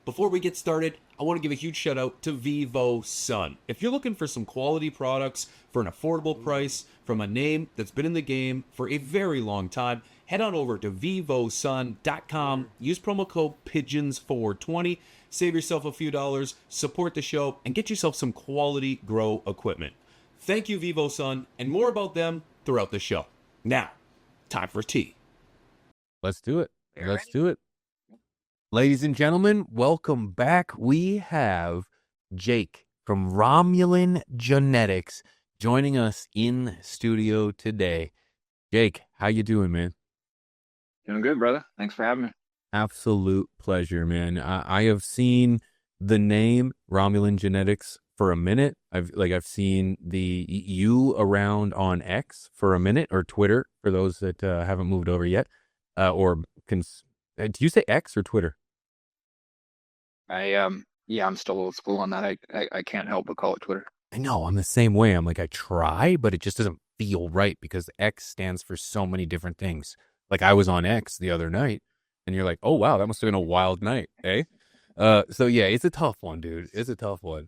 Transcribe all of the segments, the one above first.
Before we get started, I want to give a huge shout out to Vivo Sun. If you're looking for some quality products for an affordable price from a name that's been in the game for a very long time, head on over to vivosun.com. Use promo code PIGEONS420. Save yourself a few dollars, support the show, and get yourself some quality grow equipment. Thank you, Vivo Sun, and more about them throughout the show. Now, time for tea. Let's do it. Let's do it. Ladies and gentlemen, welcome back. We have Jake from Romulan Genetics joining us in studio today. Jake, how you doing, man? Doing good, brother. Thanks for having me. Absolute pleasure, man. I have seen the name Romulan Genetics for a minute. I've seen the you around on X for a minute, or Twitter for those that haven't moved over yet. Do you say X or Twitter? I'm still old school on that. I can't help but call it Twitter. I know, I'm the same way. I'm like, I try, but it just doesn't feel right because X stands for so many different things. Like I was on X the other night and you're like, oh wow, that must have been a wild night, eh? So yeah, it's a tough one, dude. It's a tough one.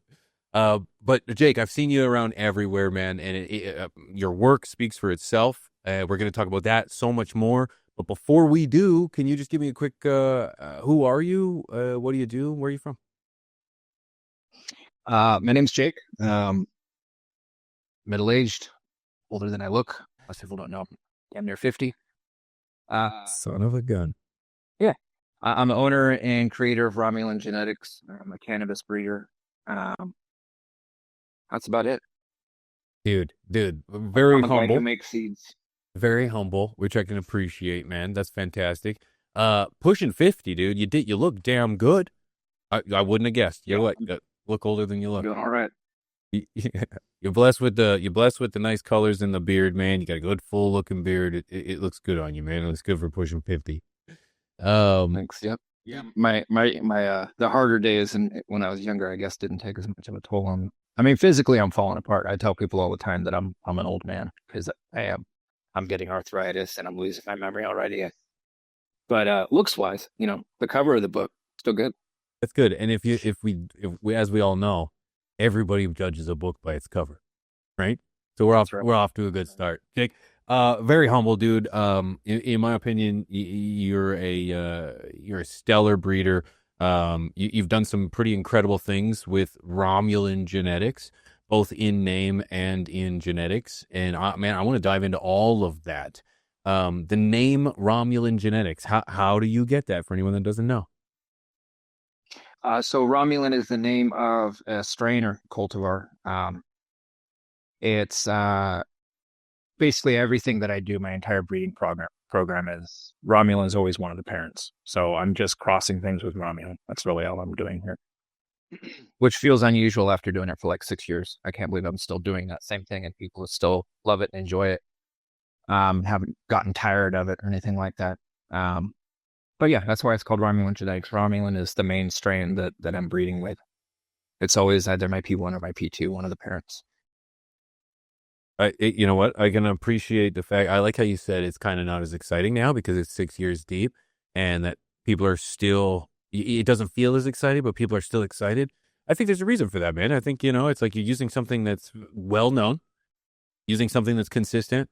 But Jake, I've seen you around everywhere, man, and your work speaks for itself. We're going to talk about that so much more. But before we do, can you just give me a quick, who are you? What do you do? Where are you from? My name's Jake. Middle-aged, older than I look. Most people don't know. I'm near 50. Son of a gun. Yeah. I'm the owner and creator of Romulan Genetics. I'm a cannabis breeder. That's about it. Dude, very I'm a humble. guy who makes seeds. Very humble, which I can appreciate, man. That's fantastic. Pushing 50, dude. You look damn good. I wouldn't have guessed. You look older than you look. Doing all right. You're blessed with the nice colors in the beard, man. You got a good full looking beard. It looks good on you, man. It looks good for pushing 50. Thanks. Yep. Yeah. My the harder days and when I was younger, I guess didn't take as much of a toll on me. I mean, physically, I'm falling apart. I tell people all the time that I'm an old man because I am. I'm getting arthritis and I'm losing my memory already. But looks wise, the cover of the book still good. That's good. And if we, as we all know, everybody judges a book by its cover, right? So we're off to a good start. Jake, very humble dude. In my opinion, you're a stellar breeder. You've done some pretty incredible things with Romulan Genetics, both in name and in genetics. And I want to dive into all of that. The name Romulan Genetics, how do you get that for anyone that doesn't know? So Romulan is the name of a strain or cultivar. It's basically everything that I do, my entire breeding program is Romulan is always one of the parents. So I'm just crossing things with Romulan. That's really all I'm doing here. Which feels unusual after doing it for like 6 years. I can't believe I'm still doing that same thing and people still love it and enjoy it. Haven't gotten tired of it or anything like that. But yeah, that's why it's called Romulan Genetics. Romulan is the main strain that I'm breeding with. It's always either my P1 or my P2, one of the parents. You know what? I can appreciate the fact. I like how you said it's kind of not as exciting now because it's 6 years deep and that people are still, it doesn't feel as exciting, but people are still excited. I think there's a reason for that, man. I think, it's like you're using something that's well known, using something that's consistent,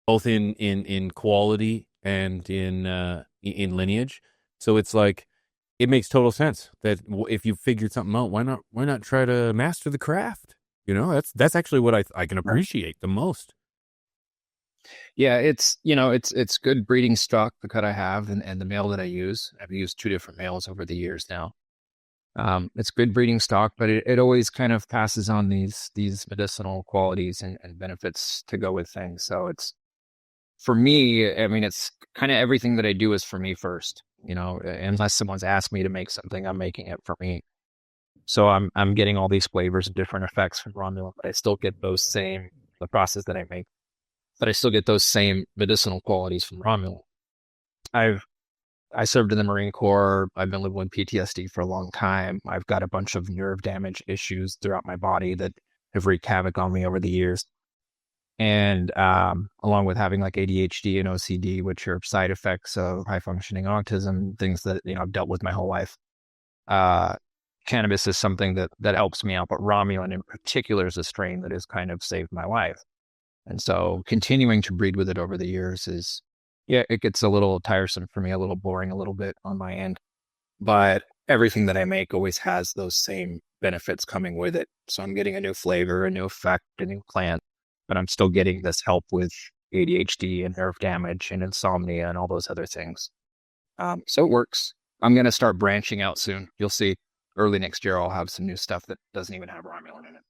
both in quality and in lineage. So it's like, it makes total sense that if you figured something out, why not try to master the craft? That's actually what I can appreciate the most. Yeah, it's good breeding stock, the cut I have and the male that I use. I've used 2 different males over the years now. It's good breeding stock, but it always kind of passes on these medicinal qualities and benefits to go with things. So it's, for me, I mean, it's kind of everything that I do is for me first, unless someone's asked me to make something, I'm making it for me. So I'm getting all these flavors and different effects from Romulan, but I still get the process that I make, but I still get those same medicinal qualities from Romulan. I served in the Marine Corps. I've been living with PTSD for a long time. I've got a bunch of nerve damage issues throughout my body that have wreaked havoc on me over the years. And along with having like ADHD and OCD, which are side effects of high functioning autism, things that I've dealt with my whole life. uh, cannabis is something that helps me out, but Romulan in particular is a strain that has kind of saved my life. And so continuing to breed with it over the years is, yeah, it gets a little tiresome for me, a little boring, a little bit on my end. But everything that I make always has those same benefits coming with it. So I'm getting a new flavor, a new effect, a new plant, but I'm still getting this help with ADHD and nerve damage and insomnia and all those other things. So it works. I'm going to start branching out soon. You'll see early next year, I'll have some new stuff that doesn't even have Romulan in it.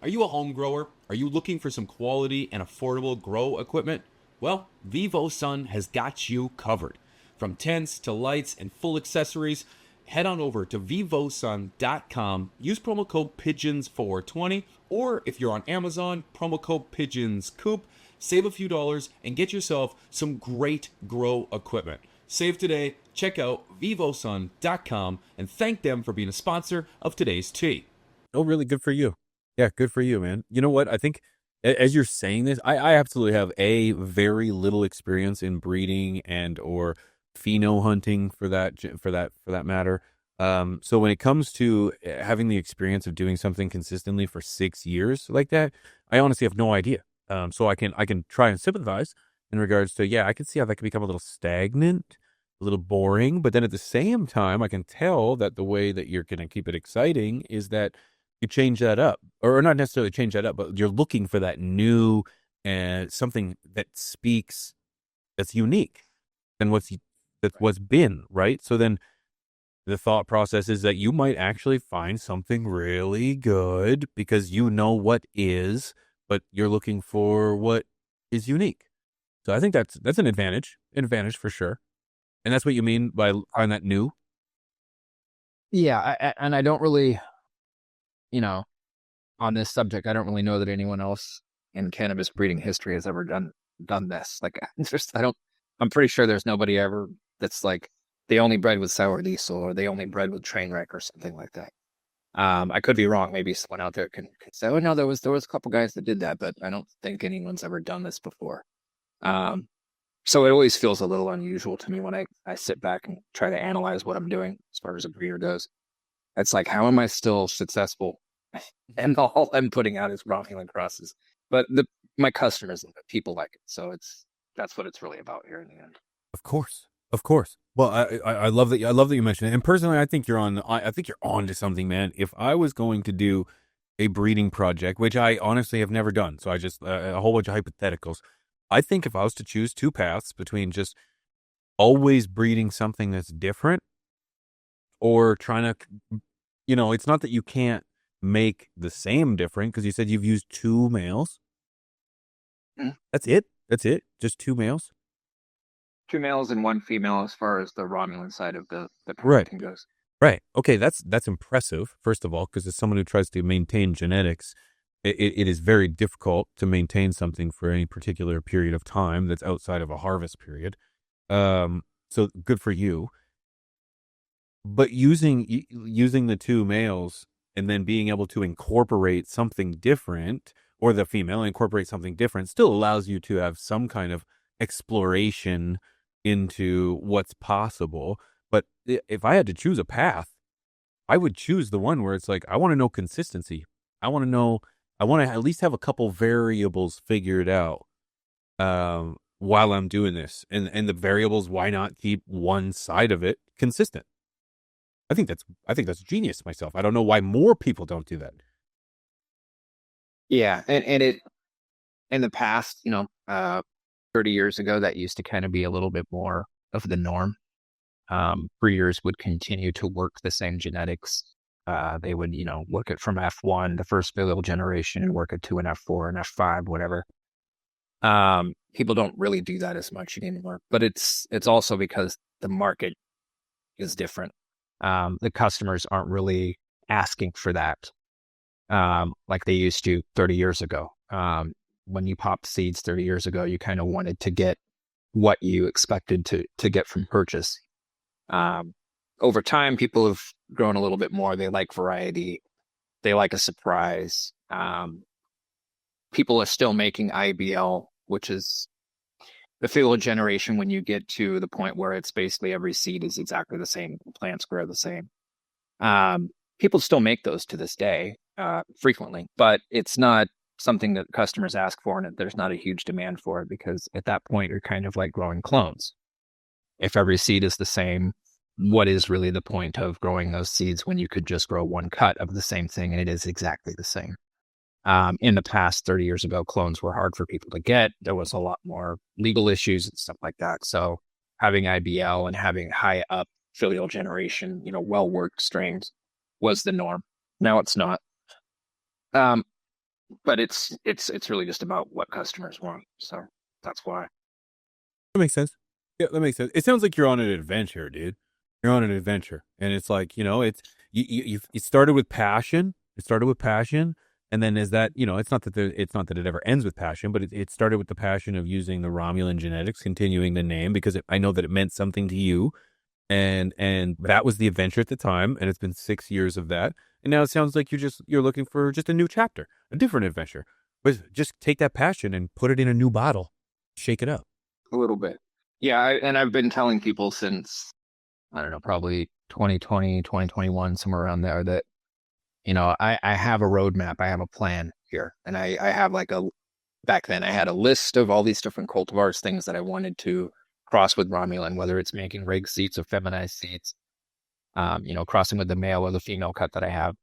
Are you a home grower? Are you looking for some quality and affordable grow equipment? Well, Vivo Sun has got you covered. From tents to lights and full accessories, head on over to vivosun.com. Use promo code PIGEONS420, or if you're on Amazon, promo code PIGEONSCOOP. Save a few dollars and get yourself some great grow equipment. Save today, check out vivosun.com, and thank them for being a sponsor of today's tea. Oh, really good for you. Yeah, good for you, man. You know what? I think as you're saying this, I absolutely have a very little experience in breeding and or pheno hunting for that matter. So when it comes to having the experience of doing something consistently for 6 years like that, I honestly have no idea. So I can try and sympathize in regards to, yeah, I can see how that could become a little stagnant, a little boring, but then at the same time, I can tell that the way that you're going to keep it exciting is that you change that up, or not necessarily change that up, but you're looking for that new and something that speaks, that's unique than what's been, right? So then the thought process is that you might actually find something really good because you know what is, but you're looking for what is unique. So I think that's an advantage for sure. And that's what you mean by finding that new. Yeah, and I don't really, on this subject, I don't really know that anyone else in cannabis breeding history has ever done this. Like, I'm pretty sure there's nobody ever that's like they only bred with sour diesel or they only bred with train wreck or something like that. I could be wrong. Maybe someone out there can say, "Oh no, there was a couple guys that did that," but I don't think anyone's ever done this before. So it always feels a little unusual to me when I sit back and try to analyze what I'm doing as far as a breeder goes. It's like, how am I still successful? And all I'm putting out is Romulan crosses. But my customers and the people like it. So that's what it's really about here in the end. Of course. Of course. Well, I love that. I love that you mentioned it. And personally, I think I think you're on to something, man. If I was going to do a breeding project, which I honestly have never done, so I just a whole bunch of hypotheticals. I think if I was to choose two paths between just always breeding something that's different or trying to, it's not that you can't make the same different because you said you've used two males. That's it. Just two males. Two males and one female as far as the Romulan side of the Right. parenting goes. Right. Okay. That's impressive. First of all, because as someone who tries to maintain genetics, it is very difficult to maintain something for any particular period of time that's outside of a harvest period. So good for you. But using the two males and then being able to incorporate something different, or the female incorporate something different, still allows you to have some kind of exploration into what's possible. But if I had to choose a path, I would choose the one where it's like, I want to know consistency. I want to at least have a couple variables figured out while I'm doing this. And the variables, why not keep one side of it consistent? I think that's genius myself. I don't know why more people don't do that. Yeah, and it in the past, 30 years ago, that used to kind of be a little bit more of the norm. Breeders would continue to work the same genetics. They would, work it from F1, the first filial generation, and work it to an F4 and F5, whatever. People don't really do that as much anymore, but it's also because the market is different. The customers aren't really asking for that like they used to 30 years ago. When you popped seeds 30 years ago, you kind of wanted to get what you expected to get from purchase. Over time, people have grown a little bit more. They like variety. They like a surprise. People are still making IBL, which is the filial generation when you get to the point where it's basically every seed is exactly the same. Plants grow the same. People still make those to this day, frequently, but it's not something that customers ask for, and there's not a huge demand for it because at that point you're kind of like growing clones. If every seed is the same, what is really the point of growing those seeds when you could just grow one cut of the same thing and it is exactly the same? In the past, 30 years ago, clones were hard for people to get. There was a lot more legal issues and stuff like that. So having IBL and having high up filial generation, well-worked strains was the norm. Now it's not. But it's really just about what customers want. So that's why. That makes sense. Yeah, that makes sense. It sounds like you're on an adventure, dude. You're on an adventure, and it's like you started with passion. It started with passion, and then is that it's not that it ever ends with passion, but it started with the passion of using the Romulan genetics, continuing the name because I know that it meant something to you, and that was the adventure at the time, and it's been 6 years of that, and now it sounds like you're looking for just a new chapter, a different adventure, but just take that passion and put it in a new bottle, shake it up. A little bit. Yeah, and I've been telling people since, I don't know, probably 2020, 2021, somewhere around there that, I have a roadmap. I have a plan here. And I have back then I had a list of all these different cultivars, things that I wanted to cross with Romulan, whether it's making reg seeds or feminized seeds, crossing with the male or the female cut that I have.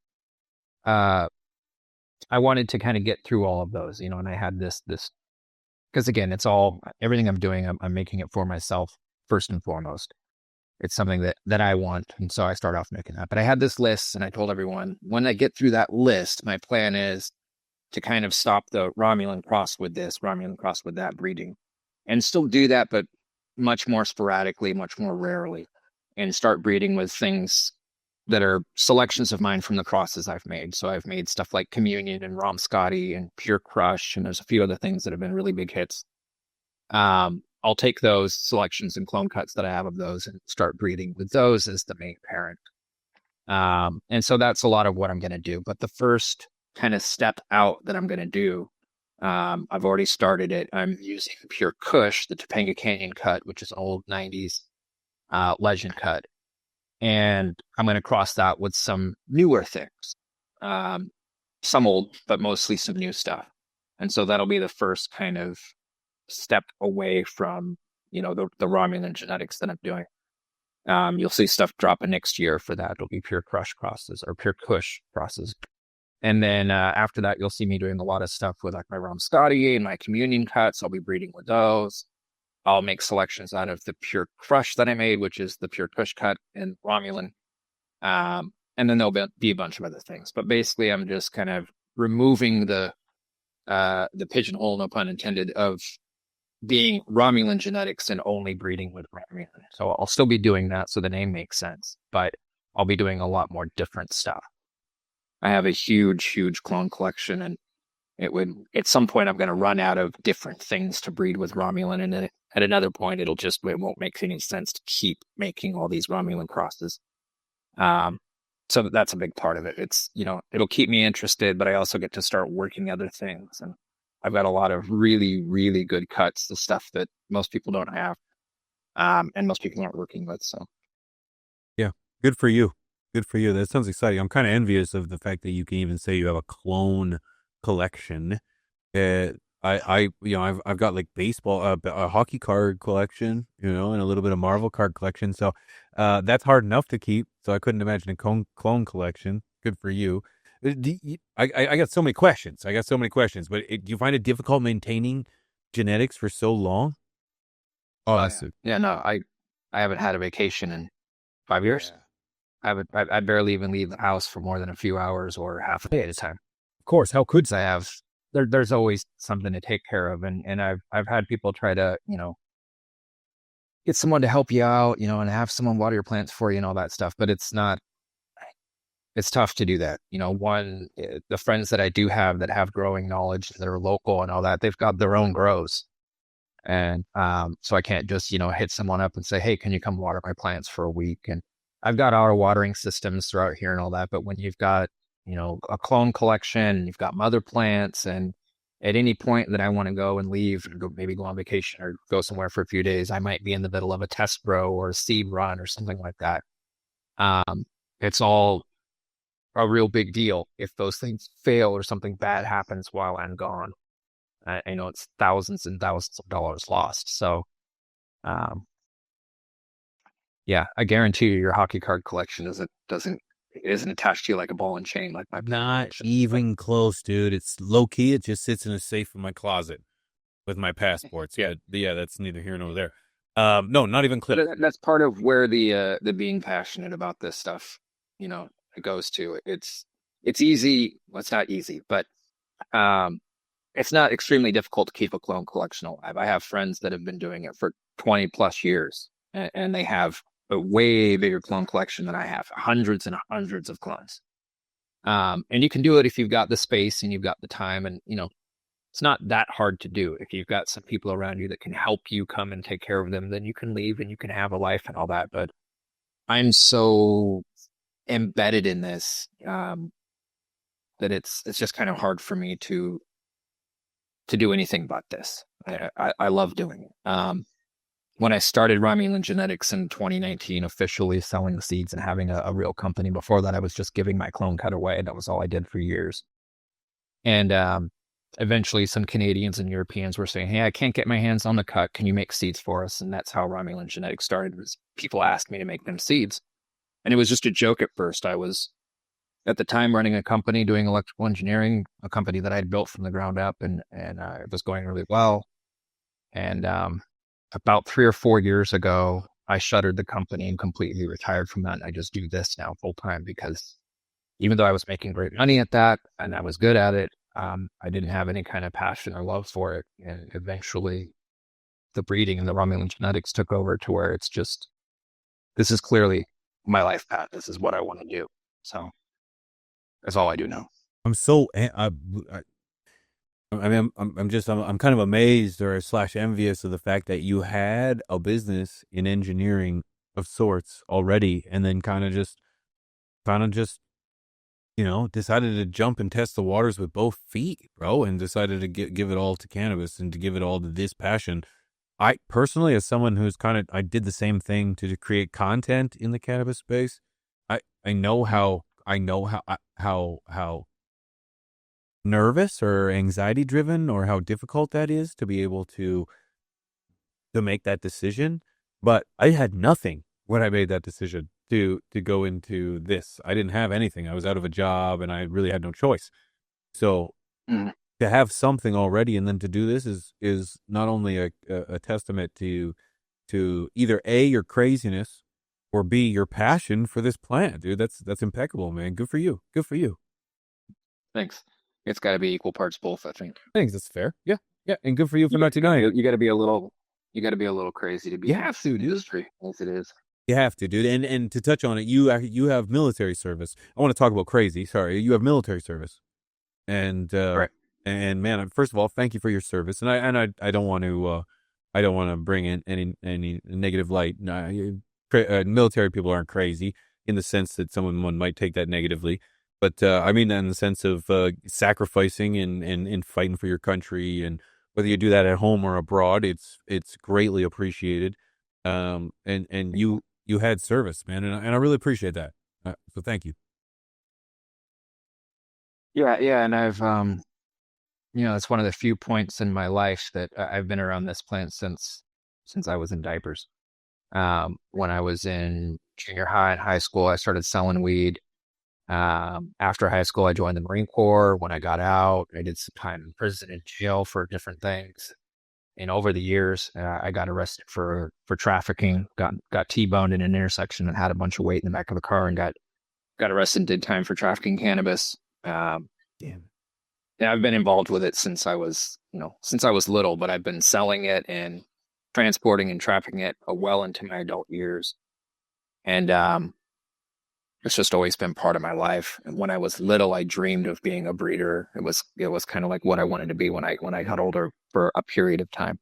I wanted to kind of get through all of those, and I had this, because again, it's everything I'm doing, I'm making it for myself first and foremost. It's something that I want. And so I start off making that. But I had this list and I told everyone, when I get through that list, my plan is to kind of stop the Romulan cross with this, Romulan cross with that breeding, and still do that, but much more sporadically, much more rarely, and start breeding with things that are selections of mine from the crosses I've made. So I've made stuff like Communion and Rom Scotty and Pure Crush, and there's a few other things that have been really big hits. I'll take those selections and clone cuts that I have of those and start breeding with those as the main parent. And so that's a lot of what I'm going to do. But the first kind of step out that I'm going to do, I've already started it. I'm using Pure Kush, the Topanga Canyon cut, which is an old 90s legend cut. And I'm going to cross that with some newer things, some old, but mostly some new stuff. And so that'll be the first kind of step away from, the Romulan genetics that I'm doing. You'll see stuff dropping next year for that. It'll be Pure Crush crosses or Pure Kush crosses. And then after that, you'll see me doing a lot of stuff with like my Rom Scotty and my Communion cuts. I'll be breeding with those. I'll make selections out of the Pure Crush that I made, which is the Pure Kush cut and Romulan. And then there'll be a bunch of other things. But basically, I'm just kind of removing the pigeonhole, no pun intended, of being Romulan genetics and only breeding with Romulan. So I'll still be doing that, so the name makes sense, but I'll be doing a lot more different stuff. I have a huge, huge clone collection, and at some point I'm going to run out of different things to breed with Romulan, and then at another point it won't make any sense to keep making all these Romulan crosses. So that's a big part of it. It's, it'll keep me interested, but I also get to start working other things, and I've got a lot of really, really good cuts, the stuff that most people don't have, and most people aren't working with. So, yeah, good for you. Good for you. That sounds exciting. I'm kind of envious of the fact that you can even say you have a clone collection. I've got like baseball, a hockey card collection, and a little bit of Marvel card collection. So, that's hard enough to keep. So I couldn't imagine a clone collection. Good for you. I got so many questions. But do you find it difficult maintaining genetics for so long? Oh, no, I haven't had a vacation in 5 years. Yeah. I barely even leave the house for more than a few hours or half a day at a time. Of course, how could I have? There's always something to take care of, and I've had people try to get someone to help you out, and have someone water your plants for you and all that stuff. But it's tough to do that. The friends that I do have that have growing knowledge that are local and all that, they've got their own grows. And so I can't just, hit someone up and say, hey, can you come water my plants for a week? And I've got auto watering systems throughout here and all that. But when you've got, a clone collection, and you've got mother plants, and at any point that I want to go and leave and maybe go on vacation or go somewhere for a few days, I might be in the middle of a test grow or a seed run or something like that. it's all a real big deal if those things fail or something bad happens while I'm gone. I know it's thousands and thousands of dollars lost. So, um, yeah, I guarantee you, your hockey card collection isn't attached to you like a ball and chain like my Not collection. even close, dude. It's low key. It just sits in a safe in my closet with my passports. Yeah, that's neither here nor there. No, not even close. But that's part of where the being passionate about this stuff, it goes to. It's easy. Well, it's not easy, but um, it's not extremely difficult to keep a clone collection alive. I have friends that have been doing it for 20 plus years, and they have a way bigger clone collection than I have, hundreds and hundreds of clones. And you can do it if you've got the space and you've got the time, and it's not that hard to do. If you've got some people around you that can help you come and take care of them, then you can leave and you can have a life and all that. But I'm so embedded in this that it's just kind of hard for me to do anything but this. I love doing it. When I started Romulan Genetics in 2019, officially selling the seeds and having a real company. Before that, I was just giving my clone cut away. That was all I did for years. And eventually some Canadians and Europeans were saying, hey, I can't get my hands on the cut. Can you make seeds for us? And that's how Romulan Genetics started, was people asked me to make them seeds. And it was just a joke at first. I was, at the time, running a company doing electrical engineering, a company that I had built from the ground up, and it was going really well. And about 3 or 4 years ago, I shuttered the company and completely retired from that. And I just do this now full time, because even though I was making great money at that and I was good at it, I didn't have any kind of passion or love for it. And eventually the breeding and the Romulan Genetics took over to where it's just, this is clearly my life path. This is what I want to do. So that's all I do now. I'm so I mean, I'm kind of amazed or / envious of the fact that you had a business in engineering of sorts already, and then kind of just decided to jump and test the waters with both feet, bro, and decided to give it all to cannabis and to give it all to this passion. I personally, as someone who's I did the same thing to create content in the cannabis space. I know how nervous or anxiety driven or how difficult that is to be able to make that decision. But I had nothing when I made that decision to go into this. I didn't have anything. I was out of a job and I really had no choice. So to have something already and then to do this is not only a testament to either A, your craziness, or B, your passion for this plant, dude. That's impeccable, man. Good for you. Good for you. Thanks. It's got to be equal parts both, I think. I think that's fair. Yeah. Yeah. And good for you for not denying it. You got to be a little crazy to be in the industry, as it is. You have to, dude. And to touch on it, you have military service. I want to talk about crazy. Sorry. You have military service. And, right. And man, first of all, thank you for your service. And I don't want to bring in any negative light. Military people aren't crazy in the sense that one might take that negatively. But I mean that in the sense of sacrificing and fighting for your country, and whether you do that at home or abroad, it's greatly appreciated. And you had service, man, and I really appreciate that. So thank you. Yeah, and I've it's one of the few points in my life that I've been around this plant since I was in diapers. When I was in junior high and high school, I started selling weed. After high school, I joined the Marine Corps. When I got out, I did some time in prison and jail for different things. And over the years, I got arrested for trafficking, got T-boned in an intersection and had a bunch of weight in the back of the car, and got arrested and did time for trafficking cannabis. Damn. Yeah, I've been involved with it since I was little, but I've been selling it and transporting and trafficking it well into my adult years. And it's just always been part of my life. And when I was little, I dreamed of being a breeder. It was kind of like what I wanted to be when I got older for a period of time.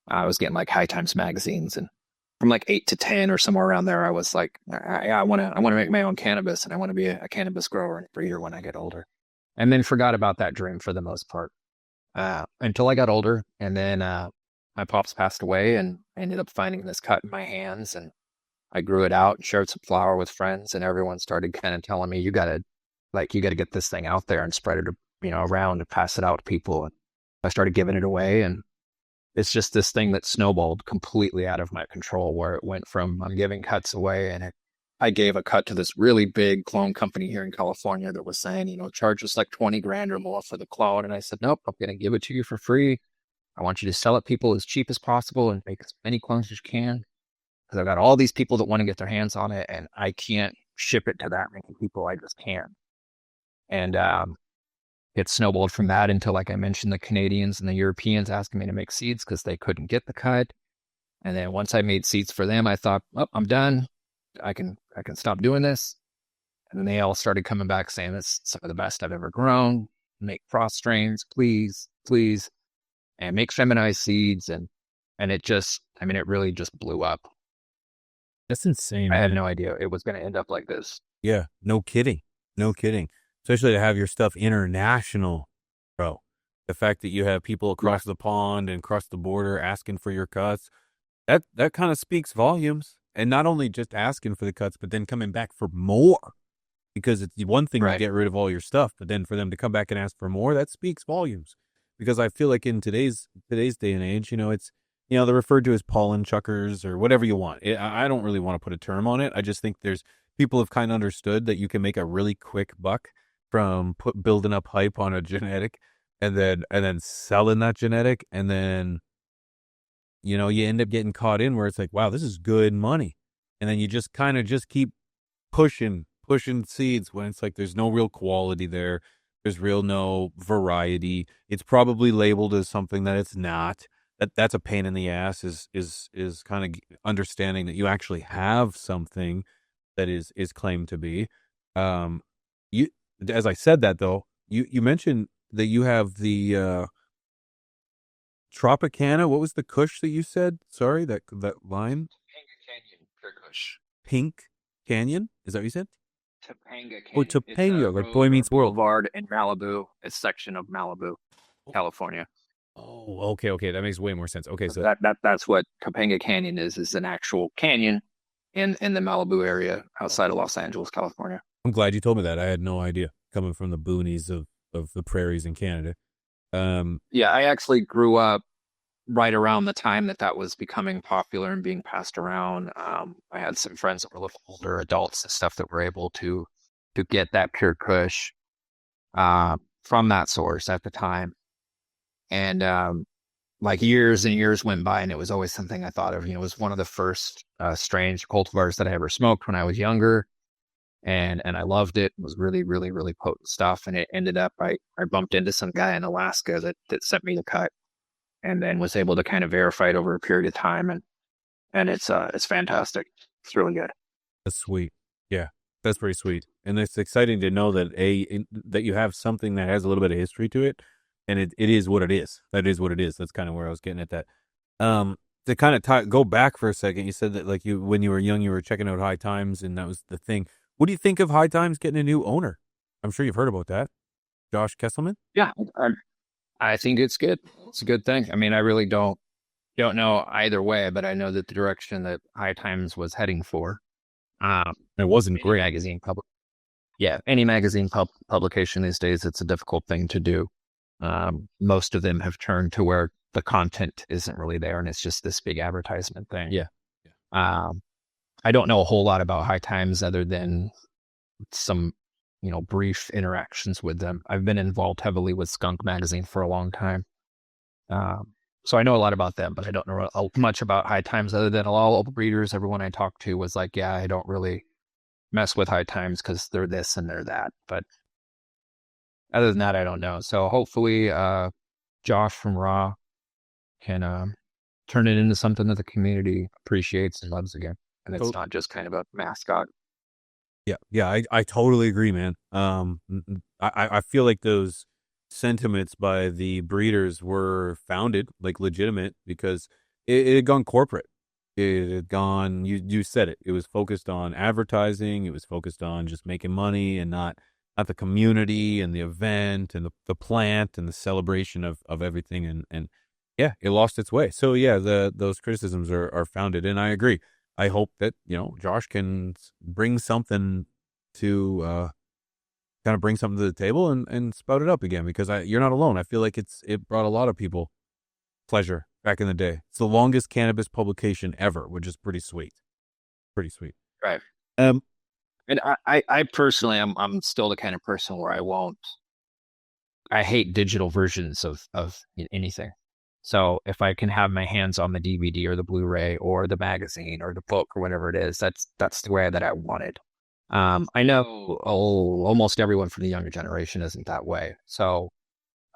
I was getting like High Times magazines, and from like 8 to 10 or somewhere around there, I was like, I want to make my own cannabis, and I want to be a cannabis grower and breeder when I get older. And then forgot about that dream for the most part until I got older. And then my pops passed away, and I ended up finding this cut in my hands, and I grew it out, shared some flour with friends, and everyone started kind of telling me, you gotta get this thing out there and spread it, around and pass it out to people. And I started giving it away, and it's just this thing that snowballed completely out of my control, where it went from I'm giving cuts away, and I gave a cut to this really big clone company here in California that was saying, charge us like 20 grand or more for the clone. And I said, nope, I'm going to give it to you for free. I want you to sell it people as cheap as possible and make as many clones as you can. Because I've got all these people that want to get their hands on it, and I can't ship it to that many people. I just can't. And it snowballed from that into, like I mentioned, the Canadians and the Europeans asking me to make seeds because they couldn't get the cut. And then once I made seeds for them, I thought, oh, I'm done. I can stop doing this. And then they all started coming back saying, it's some of the best I've ever grown. Make cross strains, please, please. And make feminized seeds. And it really just blew up. That's insane. I had no idea it was going to end up like this. Yeah, no kidding. No kidding. Especially to have your stuff international, bro. The fact that you have people across the pond and across the border asking for your cuts, that kind of speaks volumes. And not only just asking for the cuts, but then coming back for more. Because it's one thing to get rid of all your stuff, but then for them to come back and ask for more, that speaks volumes. Because I feel like in today's day and age, it's, they're referred to as pollen chuckers or whatever you want. I don't really want to put a term on it. I just think people have kind of understood that you can make a really quick buck from building up hype on a genetic and then selling that genetic. And then, you end up getting caught in where it's like, wow, this is good money. And then you just kind of just keep pushing seeds when it's like there's no real quality there. There's no variety. It's probably labeled as something that it's not. That's a pain in the ass is kind of understanding that you actually have something that is claimed to be. You, as I said that though, you mentioned that you have the Tropicana. What was the Kush that you said? Sorry, that line. Topanga Canyon Pure Kush. Pink Canyon? Is that what you said? Topanga Canyon. Oh, Topanga, like Boy Meets World. Boulevard in Malibu, a section of Malibu, California. Oh, okay. That makes way more sense. Okay, so that's what Topanga Canyon is an actual canyon in the Malibu area outside of Los Angeles, California. I'm glad you told me that. I had no idea, coming from the boonies of the prairies in Canada. Yeah, I actually grew up right around the time that was becoming popular and being passed around. I had some friends that were a little older, adults and stuff, that were able to get that pure Kush from that source at the time. And like years and years went by, and it was always something I thought of. It was one of the first strange cultivars that I ever smoked when I was younger. And I loved it. It was really, really, really potent stuff. And it ended up, I bumped into some guy in Alaska that sent me the cut, and then was able to kind of verify it over a period of time. And it's fantastic. It's really good. That's sweet. Yeah, that's pretty sweet. And it's exciting to know that that you have something that has a little bit of history to it. And it is what it is. That is what it is. That's kind of where I was getting at that. To kind of go back for a second, you said that like when you were young, you were checking out High Times, and that was the thing. What do you think of High Times getting a new owner? I'm sure you've heard about that. Josh Kesselman? Yeah, I think it's good. It's a good thing. I mean, I really don't know either way, but I know that the direction that High Times was heading for. It wasn't great. Any magazine publication these days, it's a difficult thing to do. Most of them have turned to where the content isn't really there, and it's just this big advertisement thing. Yeah. I don't know a whole lot about High Times other than some, brief interactions with them. I've been involved heavily with Skunk Magazine for a long time. So I know a lot about them, but I don't know much about High Times other than all the breeders. Everyone I talked to was like, yeah, I don't really mess with High Times because they're this and they're that. But other than that, I don't know. So hopefully Josh from Raw can turn it into something that the community appreciates and loves again. And it's not just kind of a mascot. Yeah, I totally agree, man. I feel like those sentiments by the breeders were founded, like legitimate, because it had gone corporate. It had gone, you said it. It was focused on advertising. It was focused on just making money and not the community and the event and the plant and the celebration of everything. And yeah, it lost its way. So yeah, those criticisms are founded, and I agree. I hope that, Josh can bring something to kind of bring something to the table and spout it up again, because you're not alone. I feel like it brought a lot of people pleasure back in the day. It's the longest cannabis publication ever, which is pretty sweet. Pretty sweet. Right. Um, And I personally, I'm still the kind of person where I hate digital versions of anything. So if I can have my hands on the DVD or the Blu-ray or the magazine or the book or whatever it is, that's the way that I wanted. I know almost everyone from the younger generation isn't that way. So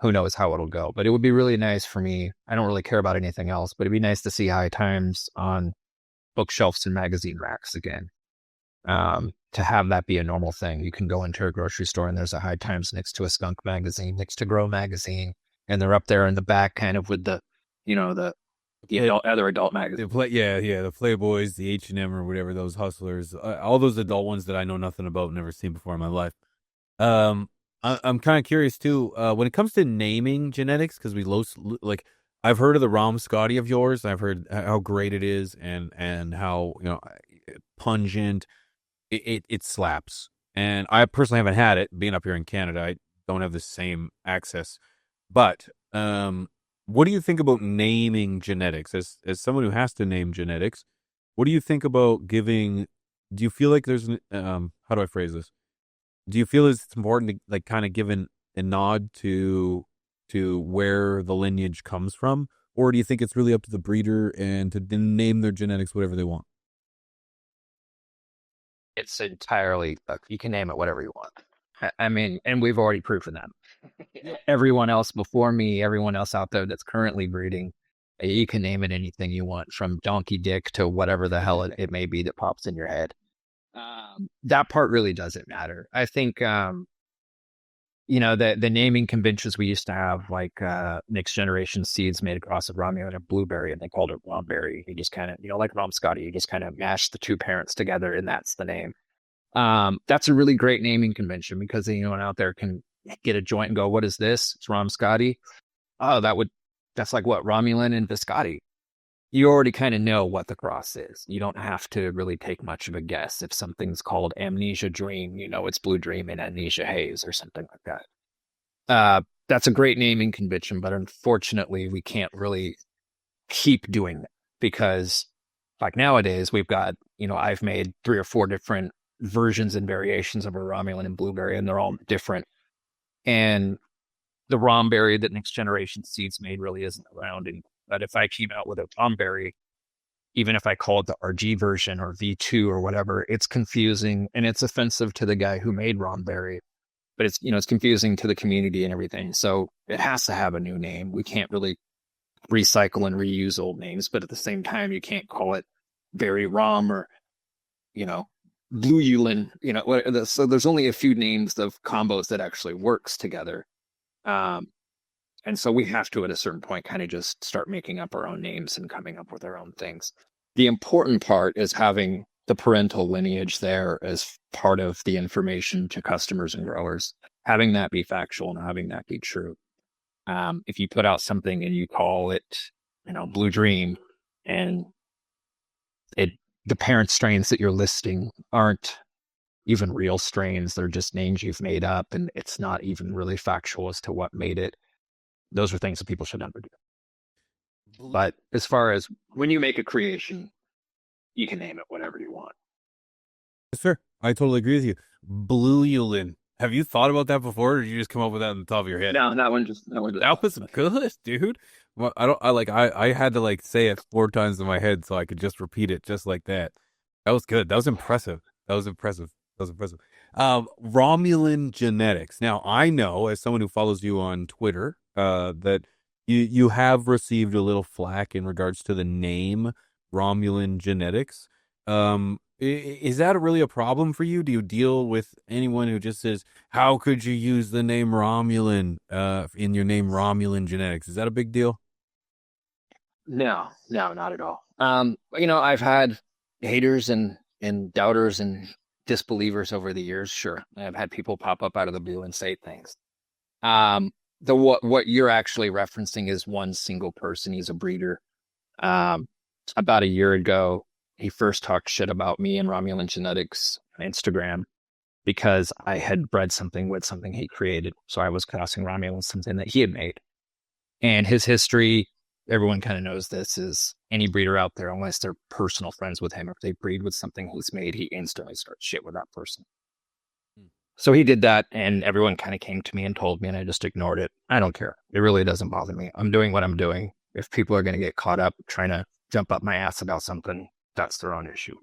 who knows how it'll go, but it would be really nice for me. I don't really care about anything else, but it'd be nice to see High Times on bookshelves and magazine racks again. To have that be a normal thing. You can go into a grocery store and there's a High Times next to a Skunk magazine, next to Grow magazine, and they're up there in the back, kind of with the other adult magazine. the Playboys, the H&M or whatever, those hustlers, all those adult ones that I know nothing about, never seen before in my life. I'm kind of curious too, when it comes to naming genetics, because like I've heard of the Rom Scotty of yours. I've heard how great it is and how pungent it slaps. And I personally haven't had it. Being up here in Canada, I don't have the same access. But what do you think about naming genetics? As someone who has to name genetics, what do you think about giving? Do you feel like there's how do I phrase this? Do you feel it's important to like kind of give a nod to where the lineage comes from, or do you think it's really up to the breeder and to name their genetics whatever they want? It's entirely, you can name it whatever you want. I mean, and we've already proven that. Everyone else before me, everyone else out there that's currently breeding, you can name it anything you want, from donkey dick to whatever the hell it may be that pops in your head. That part really doesn't matter. I think, the naming conventions we used to have, like next generation seeds made across of Romulan and blueberry, and they called it Romberry. You just kind of, like Rom Scotty, you just kind of mash the two parents together, and that's the name. That's a really great naming convention, because anyone out there can get a joint and go, "What is this? It's Rom Scotty." Oh, that's like what, Romulan and Viscotti. You already kind of know what the cross is. You don't have to really take much of a guess. If something's called Amnesia Dream, it's Blue Dream and Amnesia Haze or something like that. That's a great naming convention, but unfortunately, we can't really keep doing that, because like nowadays we've got, I've made 3 or 4 different versions and variations of a Romulan and blueberry, and they're all different. And the Romberry that next generation seeds made really isn't around anymore. But if I came out with a Romberry, even if I call it the RG version or V2 or whatever, it's confusing and it's offensive to the guy who made Romberry. But it's confusing to the community and everything. So it has to have a new name. We can't really recycle and reuse old names, but at the same time, you can't call it Berry Rom or, Blue Yulin. So there's only a few names of combos that actually works together. And so we have to, at a certain point, kind of just start making up our own names and coming up with our own things. The important part is having the parental lineage there as part of the information to customers and growers, having that be factual and having that be true. If you put out something and you call it, Blue Dream, and the parent strains that you're listing aren't even real strains, they're just names you've made up, and it's not even really factual as to what made it. Those are things that people should never do. But as far as when you make a creation, you can name it whatever you want. Yes, sir. I totally agree with you. Blue Yulin. Have you thought about that before, or did you just come up with that on the top of your head? No, that one just that was good, dude. Well, I had to say it 4 times in my head so I could just repeat it just like that. That was good. That was impressive. Romulan Genetics. Now, I know, as someone who follows you on Twitter, that you have received a little flack in regards to the name Romulan Genetics. Is that really a problem for you? Do you deal with anyone who just says, "How could you use the name Romulan in your name Romulan Genetics"? Is that a big deal? No, not at all. I've had haters and doubters and disbelievers over the years. Sure, I've had people pop up out of the blue and say things. What you're actually referencing is one single person. He's a breeder. About a year ago, he first talked shit about me and Romulan Genetics on Instagram because I had bred something with something he created. So I was crossing Romulan, something that he had made. And his history, everyone kind of knows this, is any breeder out there, unless they're personal friends with him, if they breed with something he's made, he instantly starts shit with that person. So he did that, and everyone kind of came to me and told me, and I just ignored it. I don't care. It really doesn't bother me. I'm doing what I'm doing. If people are going to get caught up trying to jump up my ass about something, that's their own issue.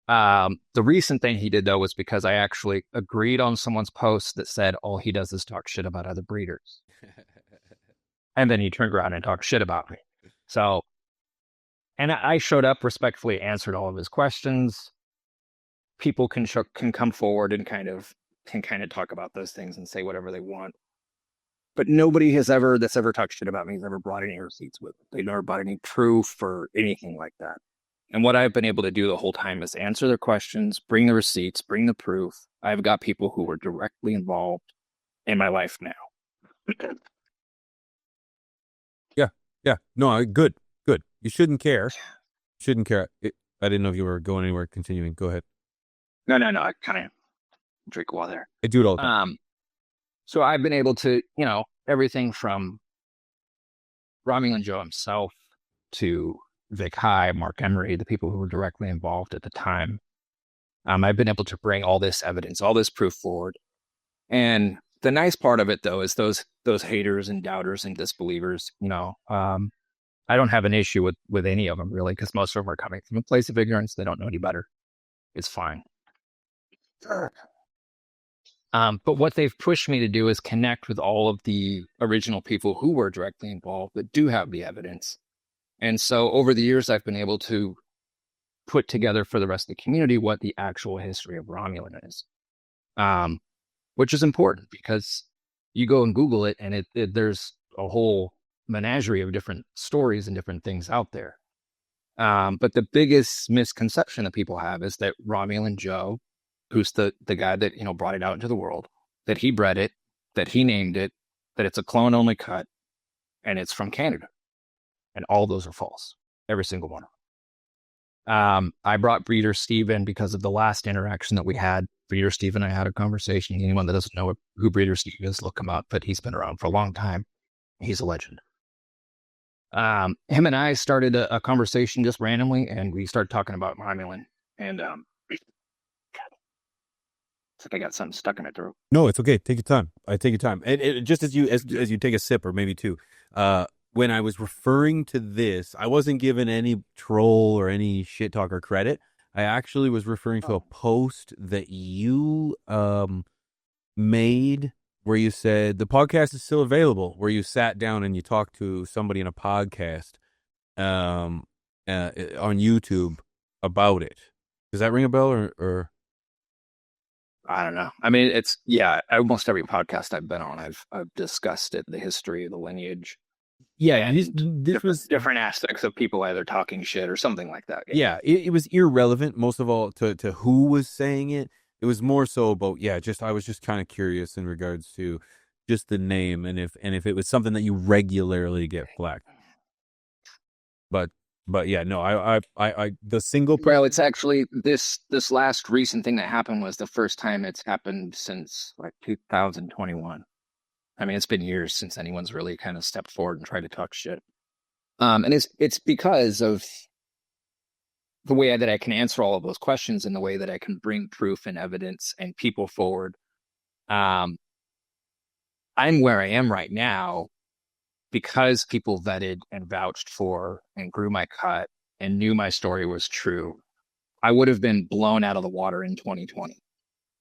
The recent thing he did, though, was because I actually agreed on someone's post that said all he does is talk shit about other breeders. And then he turned around and talked shit about me. So, and I showed up, respectfully answered all of his questions. People can come forward and kind of talk about those things and say whatever they want. But nobody that's ever talked shit about me has ever brought any receipts with it. They've never brought any proof or anything like that. And what I've been able to do the whole time is answer their questions, bring the receipts, bring the proof. I've got people who were directly involved in my life now. Yeah. No, good. You shouldn't care. I didn't know if you were going anywhere. Continuing. Go ahead. No. I kind of drink water. I do it all the time. So I've been able to, everything from Romulan Joe himself to Vic High, Mark Emery, the people who were directly involved at the time. I've been able to bring all this evidence, all this proof forward. And the nice part of it, though, is those haters and doubters and disbelievers, I don't have an issue with any of them, really, because most of them are coming from a place of ignorance. They don't know any better. It's fine. But what they've pushed me to do is connect with all of the original people who were directly involved that do have the evidence. And so over the years, I've been able to put together for the rest of the community what the actual history of Romulan is, which is important because you go and Google it and there's a whole menagerie of different stories and different things out there. But the biggest misconception that people have is that Romulan Joe, who's the guy that, brought it out into the world, that he bred it, that he named it, that it's a clone only cut, and it's from Canada. And all those are false. Every single one of them. I brought Breeder Steve in because of the last interaction that we had. Breeder Steve and I had a conversation. Anyone that doesn't know who Breeder Steve is, look him up, but he's been around for a long time. He's a legend. Him and I started a conversation just randomly, and we started talking about Romulan. And it's like I got something stuck in my throat. No, it's okay. Take your time. I take your time. And just as you take a sip, or maybe two, when I was referring to this, I wasn't given any troll or any shit talker credit. I actually was referring to a post that you made where you said the podcast is still available, where you sat down and you talked to somebody in a podcast on YouTube about it. Does that ring a bell or? I don't know. I mean, almost every podcast I've been on, I've discussed it, the history, the lineage. Yeah, this was different aspects of people either talking shit or something like that. Yeah, it was irrelevant, most of all, to who was saying it. It was more so about, I was just kind of curious in regards to just the name and if it was something that you regularly get flagged. But yeah, no, I the single. Well, it's actually this last recent thing that happened was the first time it's happened since like 2021. I mean, it's been years since anyone's really kind of stepped forward and tried to talk shit. And it's because of the way that I can answer all of those questions and the way that I can bring proof and evidence and people forward. I'm where I am right now because people vetted and vouched for and grew my cut and knew my story was true. I would have been blown out of the water in 2020.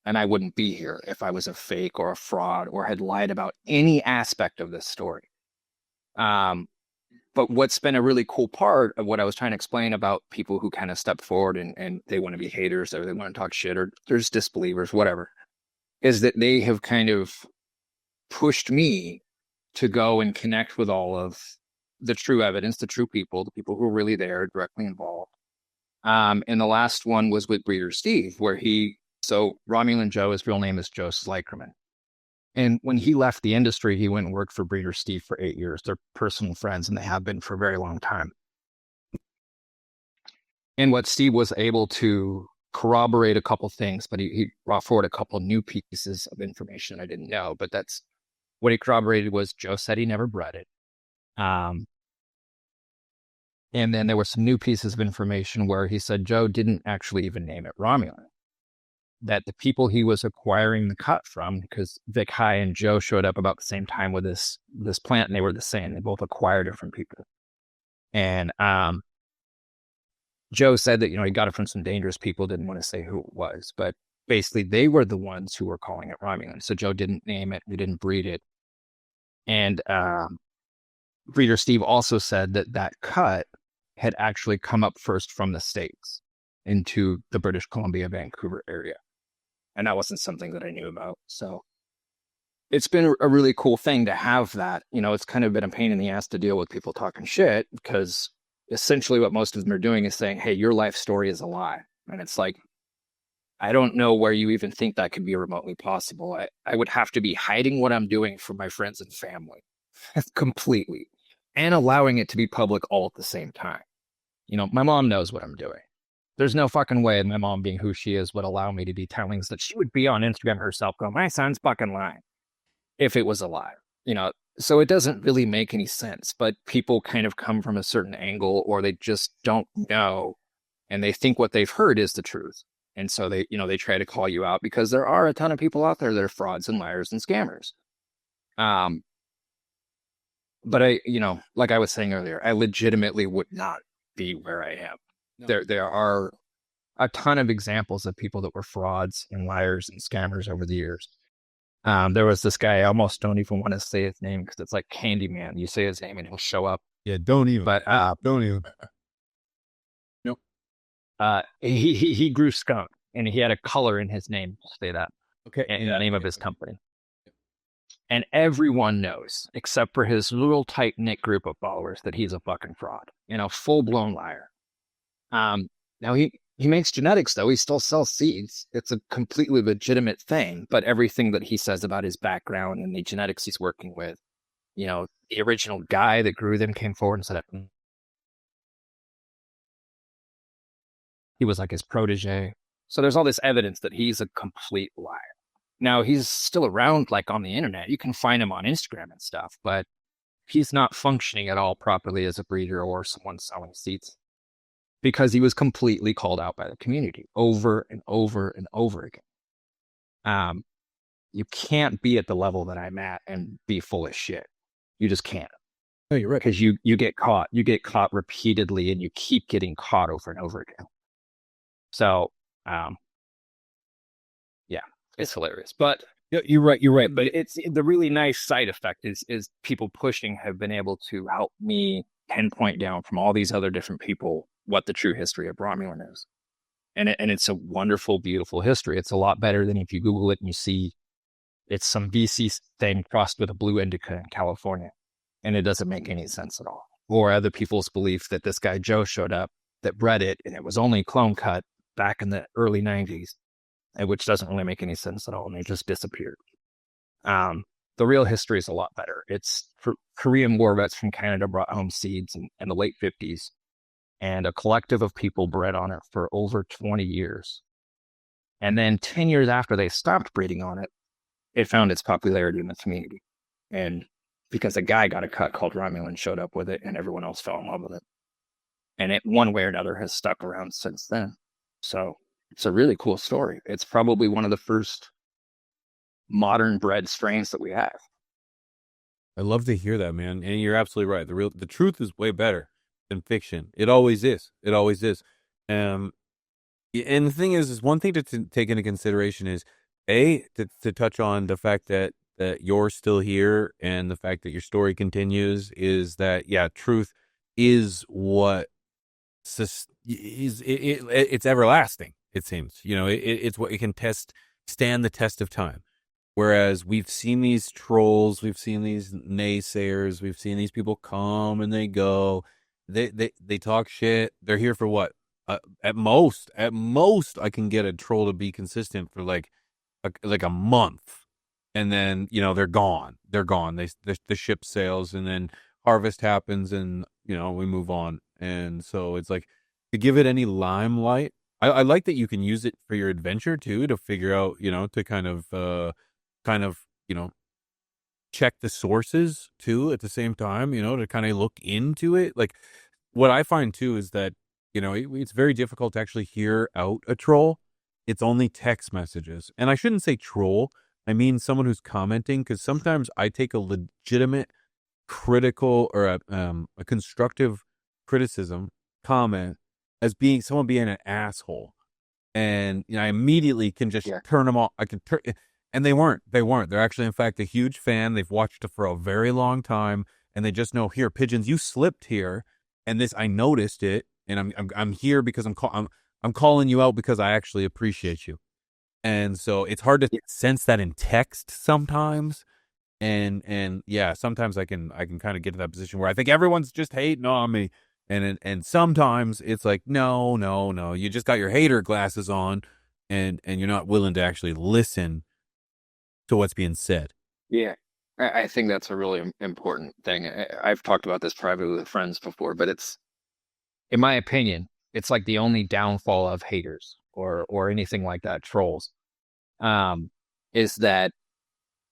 And I wouldn't be here if I was a fake or a fraud or had lied about any aspect of this story. But what's been a really cool part of what I was trying to explain about people who kind of step forward and they want to be haters or they want to talk shit or there's disbelievers, whatever, is that they have kind of pushed me to go and connect with all of the true evidence, the true people, the people who are really there, directly involved. And the last one was with Breeder Steve, where so Romulan Joe, his real name is Joe Slykerman. And when he left the industry, he went and worked for Breeder Steve for 8 years. They're personal friends, and they have been for a very long time. And what Steve was able to corroborate a couple things, but he brought forward a couple new pieces of information I didn't know. But that's what he corroborated was Joe said he never bred it. Um, and then there were some new pieces of information where he said Joe didn't actually even name it Romulan. That the people he was acquiring the cut from, because Vic High and Joe showed up about the same time with this plant, and they were the same. They both acquired it from people. And Joe said that, he got it from some dangerous people, didn't want to say who it was, but basically they were the ones who were calling it Romulan. So Joe didn't name it, we didn't breed it. And breeder Steve also said that cut had actually come up first from the States into the British Columbia, Vancouver area. And that wasn't something that I knew about. So it's been a really cool thing to have that. It's kind of been a pain in the ass to deal with people talking shit, because essentially what most of them are doing is saying, hey, your life story is a lie. And it's like, I don't know where you even think that could be remotely possible. I would have to be hiding what I'm doing from my friends and family completely, and allowing it to be public all at the same time. My mom knows what I'm doing. There's no fucking way my mom, being who she is, would allow me to be telling us that she would be on Instagram herself going, my son's fucking lying, if it was a lie. So it doesn't really make any sense, but people kind of come from a certain angle, or they just don't know, and they think what they've heard is the truth. And so they try to call you out, because there are a ton of people out there that are frauds and liars and scammers. But like I was saying earlier, I legitimately would not be where I am. No. There are a ton of examples of people that were frauds and liars and scammers over the years. There was this guy, I almost don't even want to say his name, because it's like Candyman. You say his name and he'll show up. Yeah, don't even. But don't even. Nope. He grew skunk, and he had a color in his name. I'll say that. Okay. In the name of his company. And everyone knows, except for his little tight-knit group of followers, that he's a fucking fraud. Full-blown liar. Now he makes genetics, though. He still sells seeds. It's a completely legitimate thing. But everything that he says about his background and the genetics he's working with, the original guy that grew them came forward and said he was like his protege. So there's all this evidence that he's a complete liar. Now, he's still around, like, on the internet. You can find him on Instagram and stuff, but he's not functioning at all properly as a breeder or someone selling seeds, because he was completely called out by the community over and over and over again. You can't be at the level that I'm at and be full of shit. You just can't. No, you're right. Because you get caught. You get caught repeatedly, and you keep getting caught over and over again. So, yeah. It's hilarious, but yeah, you're right. But it's the really nice side effect is people pushing have been able to help me pinpoint down from all these other different people what the true history of Romulan is, and it's a wonderful, beautiful history. It's a lot better than if you Google it and you see it's some VC thing crossed with a blue indica in California, and it doesn't make any sense at all. Or other people's belief that this guy Joe showed up that bred it, and it was only clone cut back in the early 90s. Which doesn't really make any sense at all, and they just disappeared. The real history is a lot better. It's for Korean war vets from Canada brought home seeds in the late 50s, and a collective of people bred on it for over 20 years. And then 10 years after they stopped breeding on it, it found its popularity in the community. And because a guy got a cut called Romulan showed up with it, and everyone else fell in love with it. And it, one way or another, has stuck around since then. So it's a really cool story. It's probably one of the first modern bred strains that we have. I love to hear that, man. And you're absolutely right. The truth is way better than fiction. It always is. It always is. And the thing is one thing to take into consideration is to touch on the fact that you're still here, and the fact that your story continues, is that, yeah, truth is what it's everlasting. It seems, it's what it can stand the test of time. Whereas we've seen these trolls, we've seen these naysayers, we've seen these people come and they go. They talk shit. They're here for what? At most, I can get a troll to be consistent for like a month, and then they're gone. The ship sails, and then harvest happens, and we move on. And so it's like to give it any limelight. I like that you can use it for your adventure too, to figure out, to kind of, check the sources too at the same time, to kind of look into it. Like what I find too is that, it's very difficult to actually hear out a troll. It's only text messages. And I shouldn't say troll. I mean someone who's commenting, because sometimes I take a legitimate critical or a constructive criticism comment as being someone being an asshole. And I immediately can just turn them off. I can turn, and they weren't. They're actually, in fact, a huge fan. They've watched it for a very long time, and they just know, here, Pigeons, you slipped here, and this, I noticed it, and I'm here because I'm calling you out because I actually appreciate you. And so it's hard to sense that in text sometimes. And yeah, sometimes I can kind of get to that position where I think everyone's just hating on me. And sometimes it's like, no, you just got your hater glasses on, and you're not willing to actually listen to what's being said. Yeah. I think that's a really important thing. I've talked about this privately with friends before, but it's, in my opinion, it's like the only downfall of haters or anything like that, trolls, is that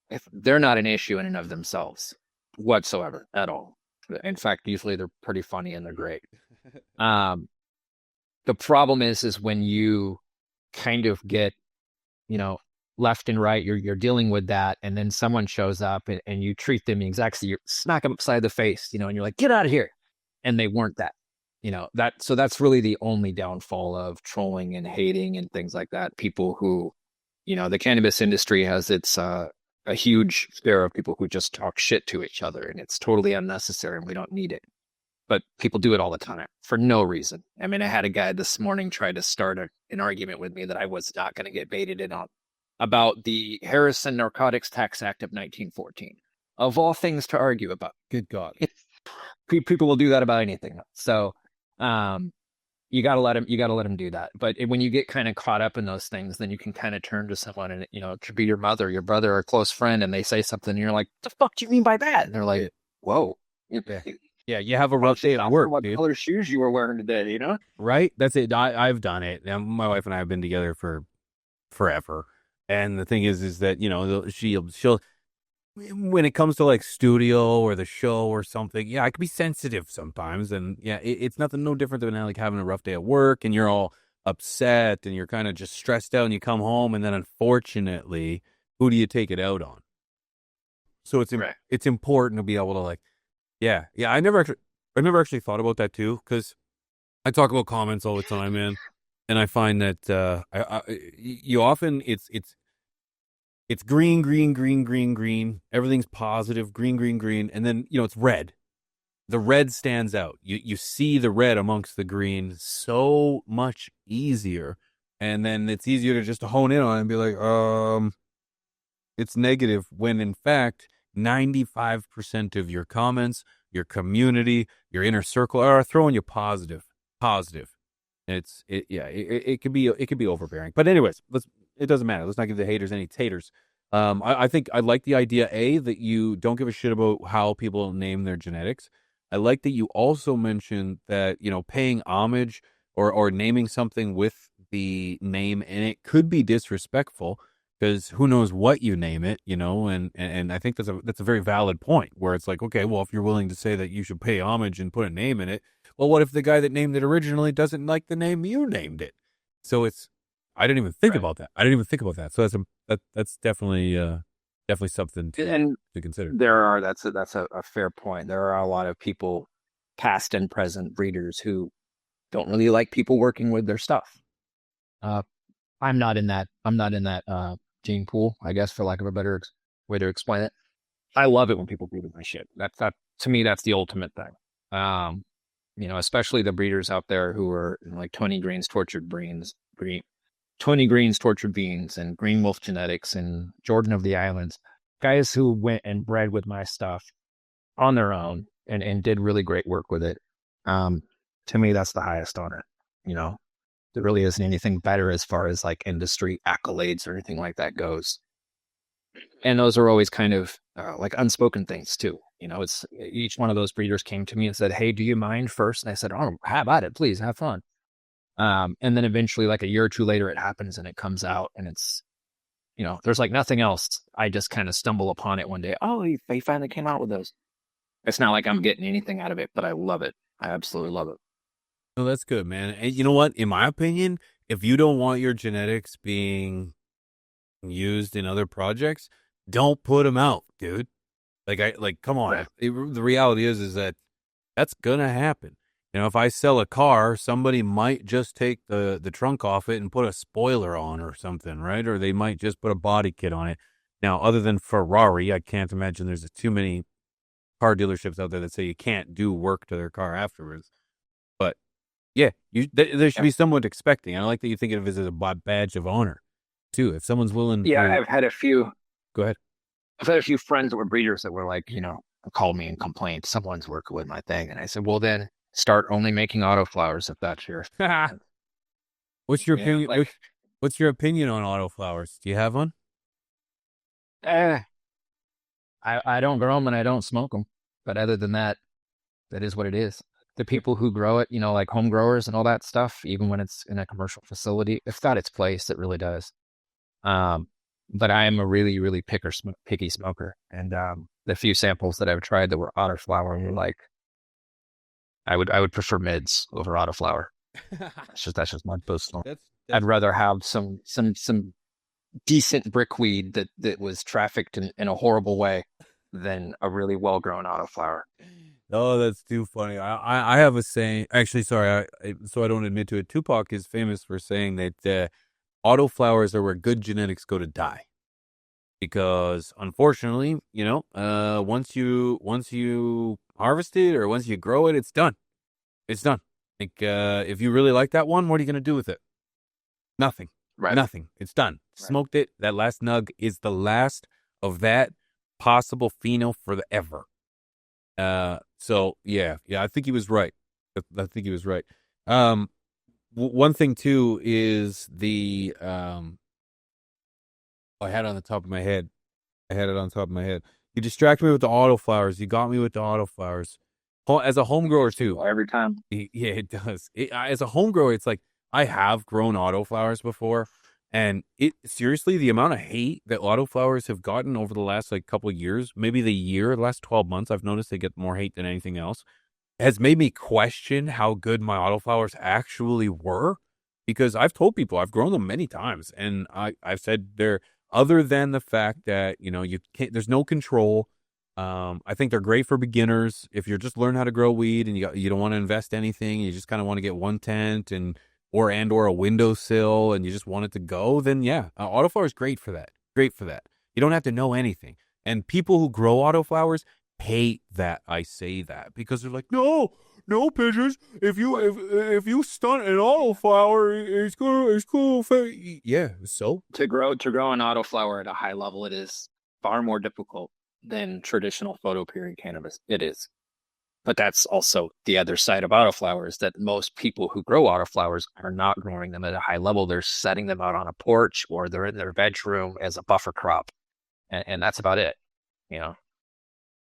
if they're not an issue in and of themselves whatsoever at all. In fact, usually they're pretty funny and they're great. The problem is when you kind of get, left and right, you're dealing with that, and then someone shows up and you treat them exactly, you smack them upside the face, and you're like, get out of here. And they weren't that, so that's really the only downfall of trolling and hating and things like that. People who, the cannabis industry has its, a huge share of people who just talk shit to each other, and it's totally unnecessary and we don't need it. But people do it all the time for no reason. I mean, I had a guy this morning try to start an argument with me that I was not going to get baited in on about the Harrison Narcotics Tax Act of 1914. Of all things to argue about. Good God. People will do that about anything. So, you got to let him do that. But when you get kind of caught up in those things, then you can kind of turn to someone, and it could be your mother, your brother, or a close friend, and they say something, and you're like, "The fuck do you mean by that?" And they're like, "Whoa, yeah, you have a rough day at work, what dude. color shoes you were wearing today?" Right? That's it. I've done it. Now, my wife and I have been together for forever, and the thing is that she'll when it comes to like studio or the show or something, yeah, I could be sensitive sometimes. And yeah, it's nothing no different than like having a rough day at work and you're all upset and you're kind of just stressed out and you come home, and then unfortunately, who do you take it out on? So it's important to be able to like, yeah. I never actually thought about that too, because I talk about comments all the time, man. And I find that you often it's green, green, green, green, green. Everything's positive, green, green, green. And then, it's red. The red stands out. You see the red amongst the green so much easier. And then it's easier to just hone in on it and be like, it's negative, when in fact, 95% of your comments, your community, your inner circle are throwing you positive. It could be overbearing. But anyways, it doesn't matter. Let's not give the haters any taters. I think I like the idea, that you don't give a shit about how people name their genetics. I like that you also mentioned that, paying homage or naming something with the name in it could be disrespectful, because who knows what you name it, and I think that's a very valid point, where it's like, okay, well, if you're willing to say that you should pay homage and put a name in it, well, what if the guy that named it originally doesn't like the name you named it? So I didn't even think about that. So that's definitely something to consider. That's a fair point. There are a lot of people, past and present breeders, who don't really like people working with their stuff. I'm not in that gene pool, I guess, for lack of a better way to explain it. I love it when people breed with my shit. That to me, that's the ultimate thing. Especially the breeders out there who are like Tony Green's Tortured Beans, and Green Wolf Genetics, and Jordan of the Islands, guys who went and bred with my stuff on their own and did really great work with it. To me, that's the highest honor. There really isn't anything better as far as like industry accolades or anything like that goes. And those are always kind of like unspoken things too. It's each one of those breeders came to me and said, "Hey, do you mind first?" And I said, "Oh, how about it? Please have fun." And then eventually, like a year or two later, it happens and it comes out, and it's, there's like nothing else. I just kind of stumble upon it one day. Oh, they finally came out with those. It's not like I'm getting anything out of it, but I love it. I absolutely love it. No, that's good, man. And you know what? In my opinion, if you don't want your genetics being used in other projects, don't put them out, dude. Come on. Right. The reality is that that's gonna happen. If I sell a car, somebody might just take the trunk off it and put a spoiler on or something, right? Or they might just put a body kit on it. Now, other than Ferrari, I can't imagine there's too many car dealerships out there that say you can't do work to their car afterwards. But yeah, there should be someone expecting. I like that you think of it as a badge of honor, too. If someone's willing, Yeah, I've had a few. Go ahead. I've had a few friends that were breeders that were like, called me and complained someone's working with my thing, and I said, well, then start only making autoflowers if that's your. What's your Yeah, opinion? like, What's your opinion on autoflowers? Do you have one? eh, I don't grow them and I don't smoke them, but other than that, that is what it is. The people who grow it, like home growers and all that stuff, even when it's in a commercial facility, it's got its place. It really does. But I am a really, really picky smoker, and the few samples that I've tried that were autoflower were like, I would prefer mids over autoflower. That's just my personal. I'd rather have some decent brickweed that was trafficked in a horrible way than a really well grown autoflower. Oh, that's too funny. I have a saying. Actually, sorry. So I don't admit to it. Tupac is famous for saying that autoflowers are where good genetics go to die. Because unfortunately, once you harvest it or once you grow it, it's done. It's done. Like, if you really like that one, what are you going to do with it? Nothing. Right. Nothing. It's done. Right. Smoked it. That last nug is the last of that possible pheno for the ever. So yeah, I think he was right. I think he was right. One thing too is the I had it on the top of my head. You distracted me with the autoflowers. You got me with the autoflowers. As a home grower too. Every time. Yeah, it does. As a home grower, it's like I have grown autoflowers before, and seriously, the amount of hate that autoflowers have gotten over the last couple of years, maybe the last 12 months, I've noticed they get more hate than anything else, has made me question how good my autoflowers actually were. Because I've told people I've grown them many times, and I've said they're, other than the fact that you can't, there's no control. I think they're great for beginners if you're just learning how to grow weed and you don't want to invest anything. You just kind of want to get one tent or a windowsill and you just want it to go. Then yeah, autoflower is great for that. Great for that. You don't have to know anything. And people who grow autoflowers hate that I say that because they're like, no, pigeons. If you stunt an autoflower, it's gonna. Yeah. So To grow an autoflower at a high level, it is far more difficult than traditional photoperiod cannabis. It is. But that's also the other side of autoflowers, that most people who grow autoflowers are not growing them at a high level. They're setting them out on a porch or they're in their bedroom as a buffer crop. And that's about it.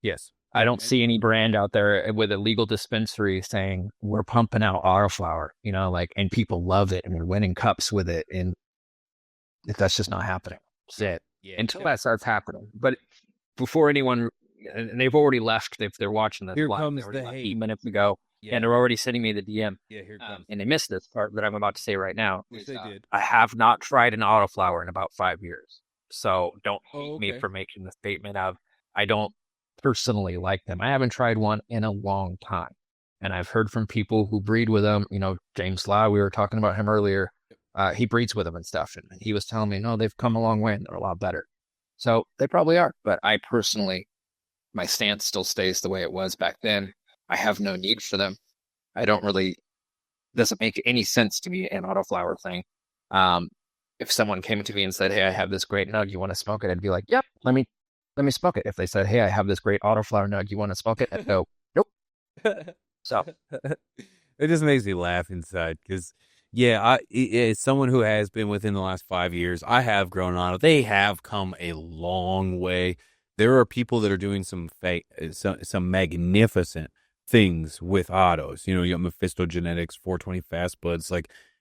Yes. I don't see any brand out there with a legal dispensary saying we're pumping out autoflower, and people love it and we're winning cups with it. And that's just not happening. That's it. Yeah. Until that starts happening. But before anyone, and they've already left, if they're watching this Here live, comes they already the left hate. minutes ago, Yeah. and they're already sending me the DM. Yeah, here it comes. And they missed this part that I'm about to say right now. Which they did. I have not tried an autoflower in about 5 years. So don't hate me okay. for making the statement of I don't personally like them. I haven't tried one in a long time. And I've heard from people who breed with them. James Law, we were talking about him earlier. He breeds with them and stuff. And he was telling me, no, they've come a long way and they're a lot better. So they probably are. But I personally, my stance still stays the way it was back then. I have no need for them. Doesn't make any sense to me, an autoflower thing. If someone came to me and said, hey, I have this great nug, you want to smoke it? I'd be like, yep, let me smoke it. If they said, hey, I have this great autoflower nug, you want to smoke it? I'd go, nope. So it just makes me laugh inside because, yeah, as someone who has been within the last 5 years, I have grown on it. They have come a long way. There are people that are doing some magnificent things with autos. You got Mephisto Genetics, 420 Fast Buds.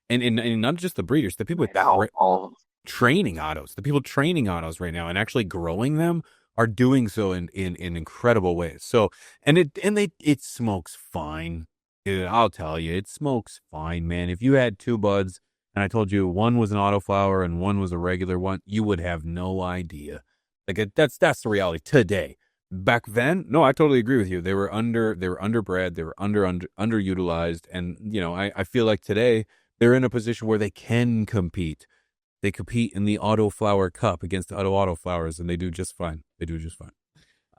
and not just the breeders, the people with Now, all of them. training autos, the people training autos right now and actually growing them are doing so in incredible ways. So, it smokes fine. I'll tell you, it smokes fine, man. If you had two buds and I told you one was an autoflower and one was a regular one, you would have no idea. That's the reality today. Back then, no, I totally agree with you. They were underbred, they were underutilized, and I feel like today they're in a position where they can compete. They compete in the Autoflower Cup against the autoflowers, and they do just fine. They do just fine.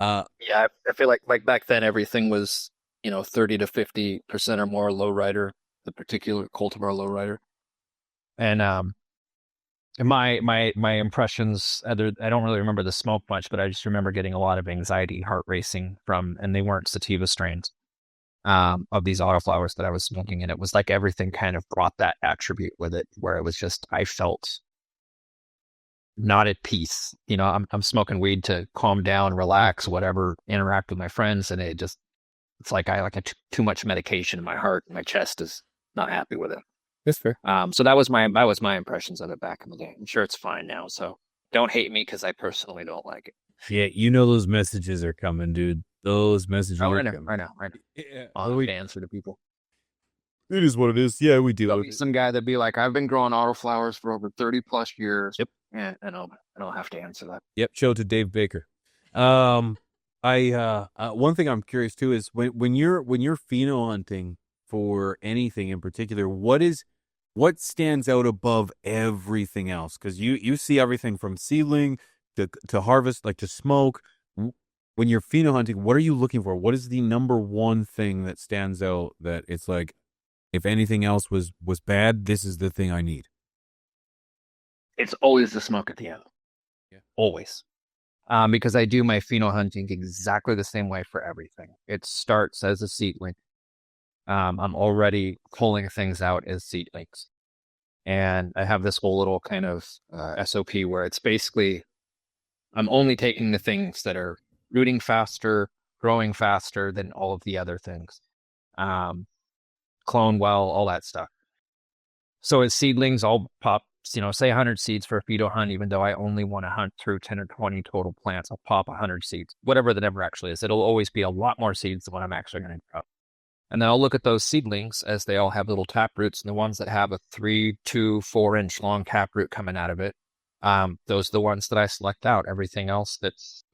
Yeah, I feel like back then everything was 30 to 50% or more lowrider, the particular cultivar lowrider, and my impressions. I don't really remember the smoke much, but I just remember getting a lot of anxiety, heart racing from, and they weren't sativa strains of these autoflowers that I was smoking, and it was like everything kind of brought that attribute with it, where it was just I felt not at peace. I'm smoking weed to calm down, relax, whatever, interact with my friends, and it's like I like too much medication in my heart. My chest is not happy with it. That's fair. So that was my impressions of it back in the day. I'm sure it's fine now, so don't hate me because I personally don't like it. Yeah, those messages are coming, dude. Those messages are coming. Right now. Yeah, I'll have to answer to people. it is what it is. Yeah, we deal There'll with be it. some guy that'd be like, I've been growing autoflowers for over 30 plus years. Yep. Yeah, and I'll have to answer that. Yep, show it to Dave Baker. I one thing I'm curious too is when you're pheno hunting for anything in particular, what stands out above everything else? Because you see everything from seedling to harvest, like to smoke. When you're pheno hunting, what are you looking for? What is the number one thing that stands out that it's like, if anything else was bad, this is the thing I need? It's always the smoke at the end. Yeah. Always. Because I do my pheno hunting exactly the same way for everything. It starts as a seedling. I'm already pulling things out as seedlings. And I have this whole little kind of SOP where it's basically, I'm only taking the things that are rooting faster, growing faster than all of the other things. Clone well, all that stuff. So as seedlings, I'll pop, say 100 seeds for a pheno hunt, even though I only want to hunt through 10 or 20 total plants. I'll pop 100 seeds, whatever the number actually is. It'll always be a lot more seeds than what I'm actually going to drop. And then I'll look at those seedlings as they all have little tap roots, and the ones that have a 3 to 4 inch long tap root coming out of it, those are the ones that I select out. Everything else that's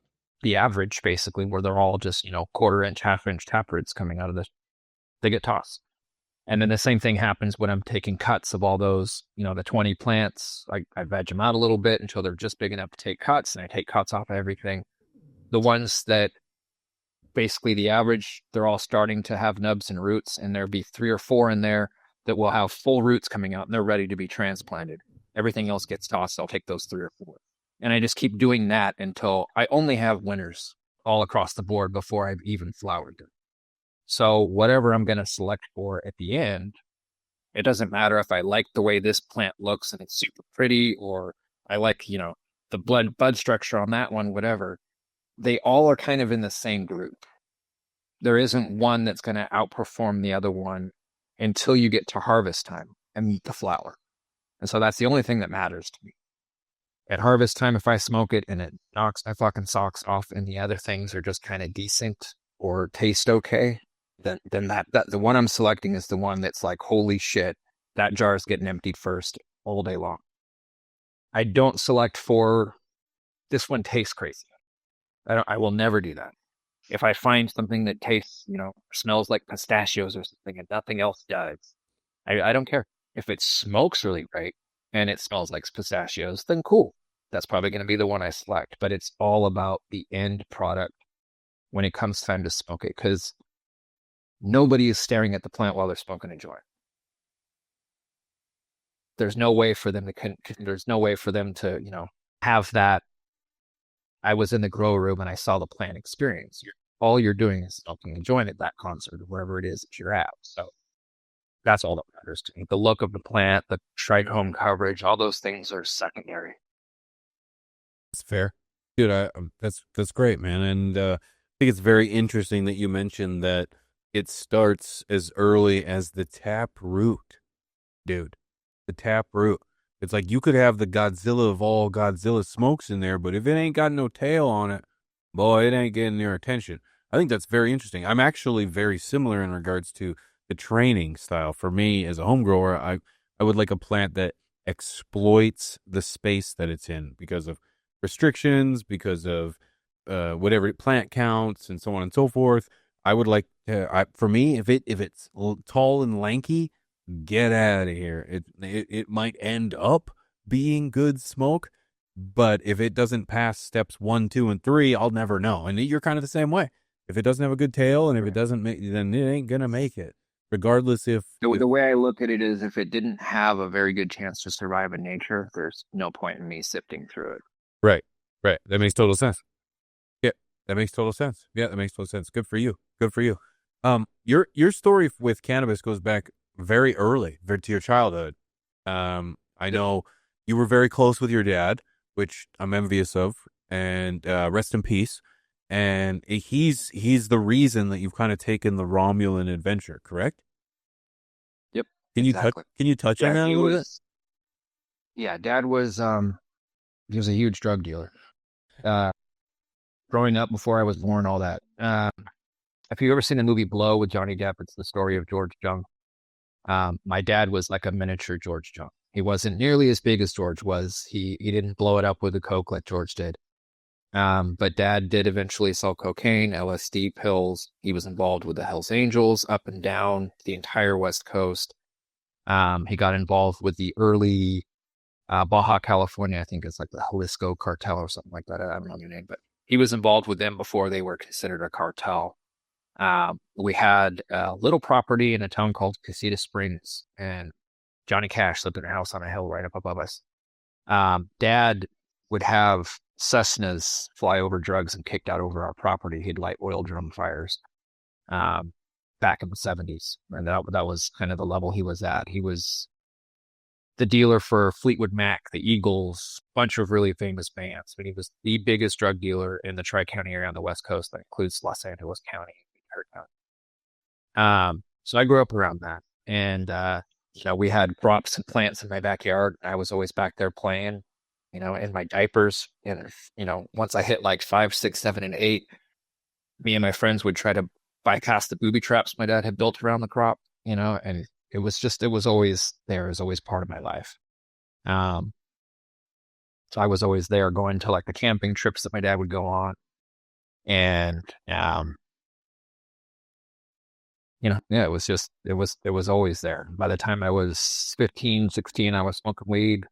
the average, basically, where they're all just, quarter inch, half inch tap roots coming out of this, they get tossed. And then the same thing happens when I'm taking cuts of all those, the 20 plants. I veg them out a little bit until they're just big enough to take cuts, and I take cuts off of everything. The ones that basically the average, they're all starting to have nubs and roots, and there'll be 3 or 4 in there that will have full roots coming out, and they're ready to be transplanted. Everything else gets tossed. I'll take those 3 or 4. And I just keep doing that until I only have winners all across the board before I've even flowered them. So whatever I'm going to select for at the end, it doesn't matter if I like the way this plant looks and it's super pretty, or I like, the bud structure on that one, whatever. They all are kind of in the same group. There isn't one that's going to outperform the other one until you get to harvest time and meet the flower. And so that's the only thing that matters to me. At harvest time, if I smoke it and it knocks my fucking socks off and the other things are just kind of decent or taste okay, then that the one I'm selecting is the one that's like, holy shit, that jar is getting emptied first all day long. I don't select for this one tastes crazy. I will never do that. If I find something that tastes, smells like pistachios or something and nothing else does, I don't care. If it smokes really great and it smells like pistachios, then cool. That's probably going to be the one I select. But it's all about the end product when it comes time to smoke it, because nobody is staring at the plant while they're smoking a joint. There's no way for them to, have that. I was in the grow room and I saw the plant experience. All you're doing is smoking a joint at that concert or wherever it is that you're at. So that's all that matters to me. The look of the plant, the trichome coverage, all those things are secondary. That's fair, dude. That's great, man. And I think it's very interesting that you mentioned that it starts as early as the tap root, dude. the tap root. It's like you could have the Godzilla of all Godzilla smokes in there, but if it ain't got no tail on it, boy, it ain't getting their attention. I think that's very interesting. I'm actually very similar in regards to the training style. For me, as a home grower, I would like a plant that exploits the space that it's in because of restrictions, because of whatever plant counts, and so on and so forth. I would like for me, if it's tall and lanky, get out of here. It might end up being good smoke, but if it doesn't pass steps 1, 2, and 3, I'll never know. And you're kind of the same way. If it doesn't have a good tail, and if it doesn't make, then it ain't gonna make it, regardless The way I look at it is if it didn't have a very good chance to survive in nature, there's no point in me sifting through it. right, right. That makes total sense. Yeah, that makes total sense. Yeah, that makes total sense. Good for you. Good for you. Your story with cannabis goes back very early, to your childhood. I know you were very close with your dad, which I'm envious of, and rest in peace. And he's the reason that you've kind of taken the Romulan adventure, correct? Yep, Can exactly. you touch on that a little bit? Yeah, Dad was he was a huge drug dealer. Uh, growing up before I was born, all that. If you've ever seen the movie Blow with Johnny Depp, it's the story of George Jung. My dad was like a miniature George Jung. He wasn't nearly as big as George was. He didn't blow it up with a Coke like George did. But Dad did eventually sell cocaine, LSD, pills. He was involved with the Hells Angels up and down the entire West Coast. He got involved with the early Baja California, I think it's like the Jalisco cartel or something like that. I don't know their name, but he was involved with them before they were considered a cartel. We had a little property in a town called Casita Springs, and Johnny Cash lived in a house on a hill right up above us. Dad would have Cessnas fly over drugs and kicked out over our property. He'd light oil drum fires back in the 70s. And that was kind of the level he was at. He was the dealer for Fleetwood Mac, the Eagles, a bunch of really famous bands. But he was the biggest drug dealer in the Tri-County area on the West Coast. That includes Los Angeles County. So I grew up around that. And, we had crops and plants in my backyard. I was always back there playing, in my diapers. And, once I hit like 5, 6, 7, and 8, me and my friends would try to bypass the booby traps my dad had built around the crop, and it was always there. It was always part of my life. So I was always there going to like the camping trips that my dad would go on. And, yeah, it was always there. By the time I was 15, 16, I was smoking weed.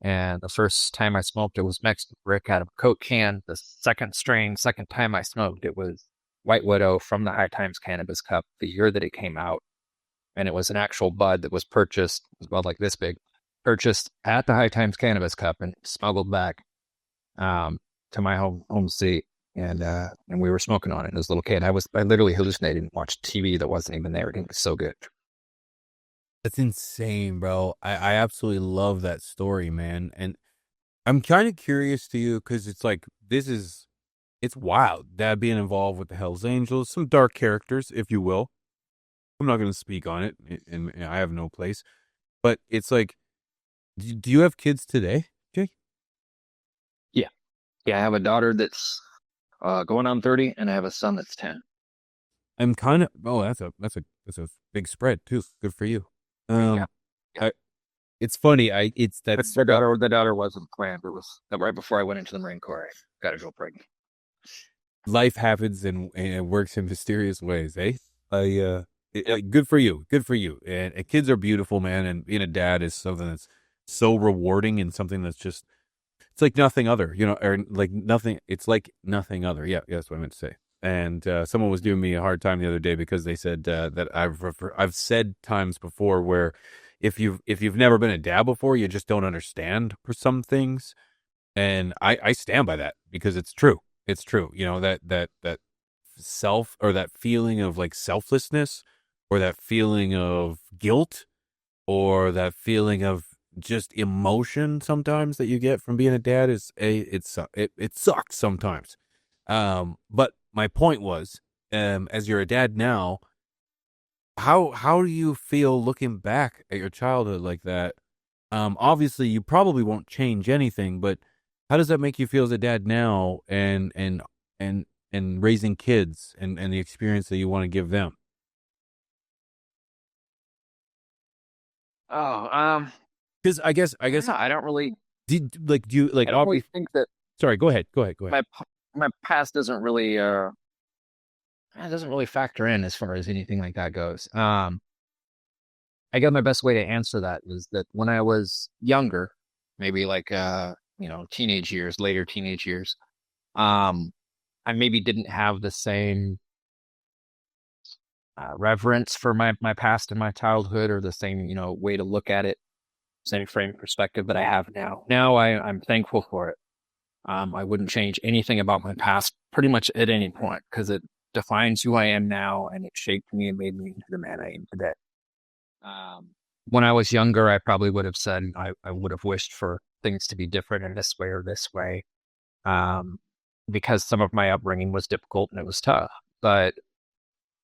And the first time I smoked, it was Mexican brick out of a Coke can. The second time I smoked, it was White Widow from the High Times Cannabis Cup, the year that it came out. And it was an actual bud that was purchased, it was about like this big, purchased at the High Times Cannabis Cup and smuggled back to my home seat. And we were smoking on it as a little kid. I literally hallucinated and watched TV that wasn't even there. It was so good. That's insane, bro. I absolutely love that story, man. And I'm kind of curious to you because it's like, it's wild. Dad being involved with the Hells Angels, some dark characters, if you will. I'm not going to speak on it, and I have no place. But it's like, do you have kids today, Jake? Yeah. Yeah, I have a daughter that's going on 30, and I have a son that's 10. I'm kind of, that's a big spread too. Good for you. Yeah. It's funny. The daughter wasn't planned. It was right before I went into the Marine Corps. I got a girl pregnant. Life happens and it works in mysterious ways, eh? Good for you. Good for you. And kids are beautiful, man. And being a dad is something that's so rewarding and something that's just, it's like nothing other, or like nothing. It's like nothing other. Yeah, that's what I meant to say. And someone was giving me a hard time the other day because they said that I've said times before where if you've never been a dad before, you just don't understand for some things. And I stand by that because it's true. It's true. That self, or that feeling of like selflessness, or that feeling of guilt, or that feeling of just emotion sometimes that you get from being a dad it sucks sometimes. But my point was, as you're a dad now, how do you feel looking back at your childhood like that? Obviously, you probably won't change anything, but how does that make you feel as a dad now, and and raising kids, and the experience that you want to give them? Oh, Because I I don't guess know. I don't really, do you like I don't really obviously? think that Sorry, go ahead, go ahead, go ahead. my past doesn't really factor in as far as anything like that goes. I guess my best way to answer that is that when I was younger, maybe like teenage years, later teenage years, um, I maybe didn't have the same reverence for my past and my childhood, or the same way to look at it, same frame of perspective that I have now. Now I'm thankful for it. I wouldn't change anything about my past pretty much at any point, because it defines who I am now, and it shaped me and made me into the man I am today. Um, when I was younger, I probably would have said I would have wished for things to be different in this way or this way, um, because some of my upbringing was difficult and it was tough. But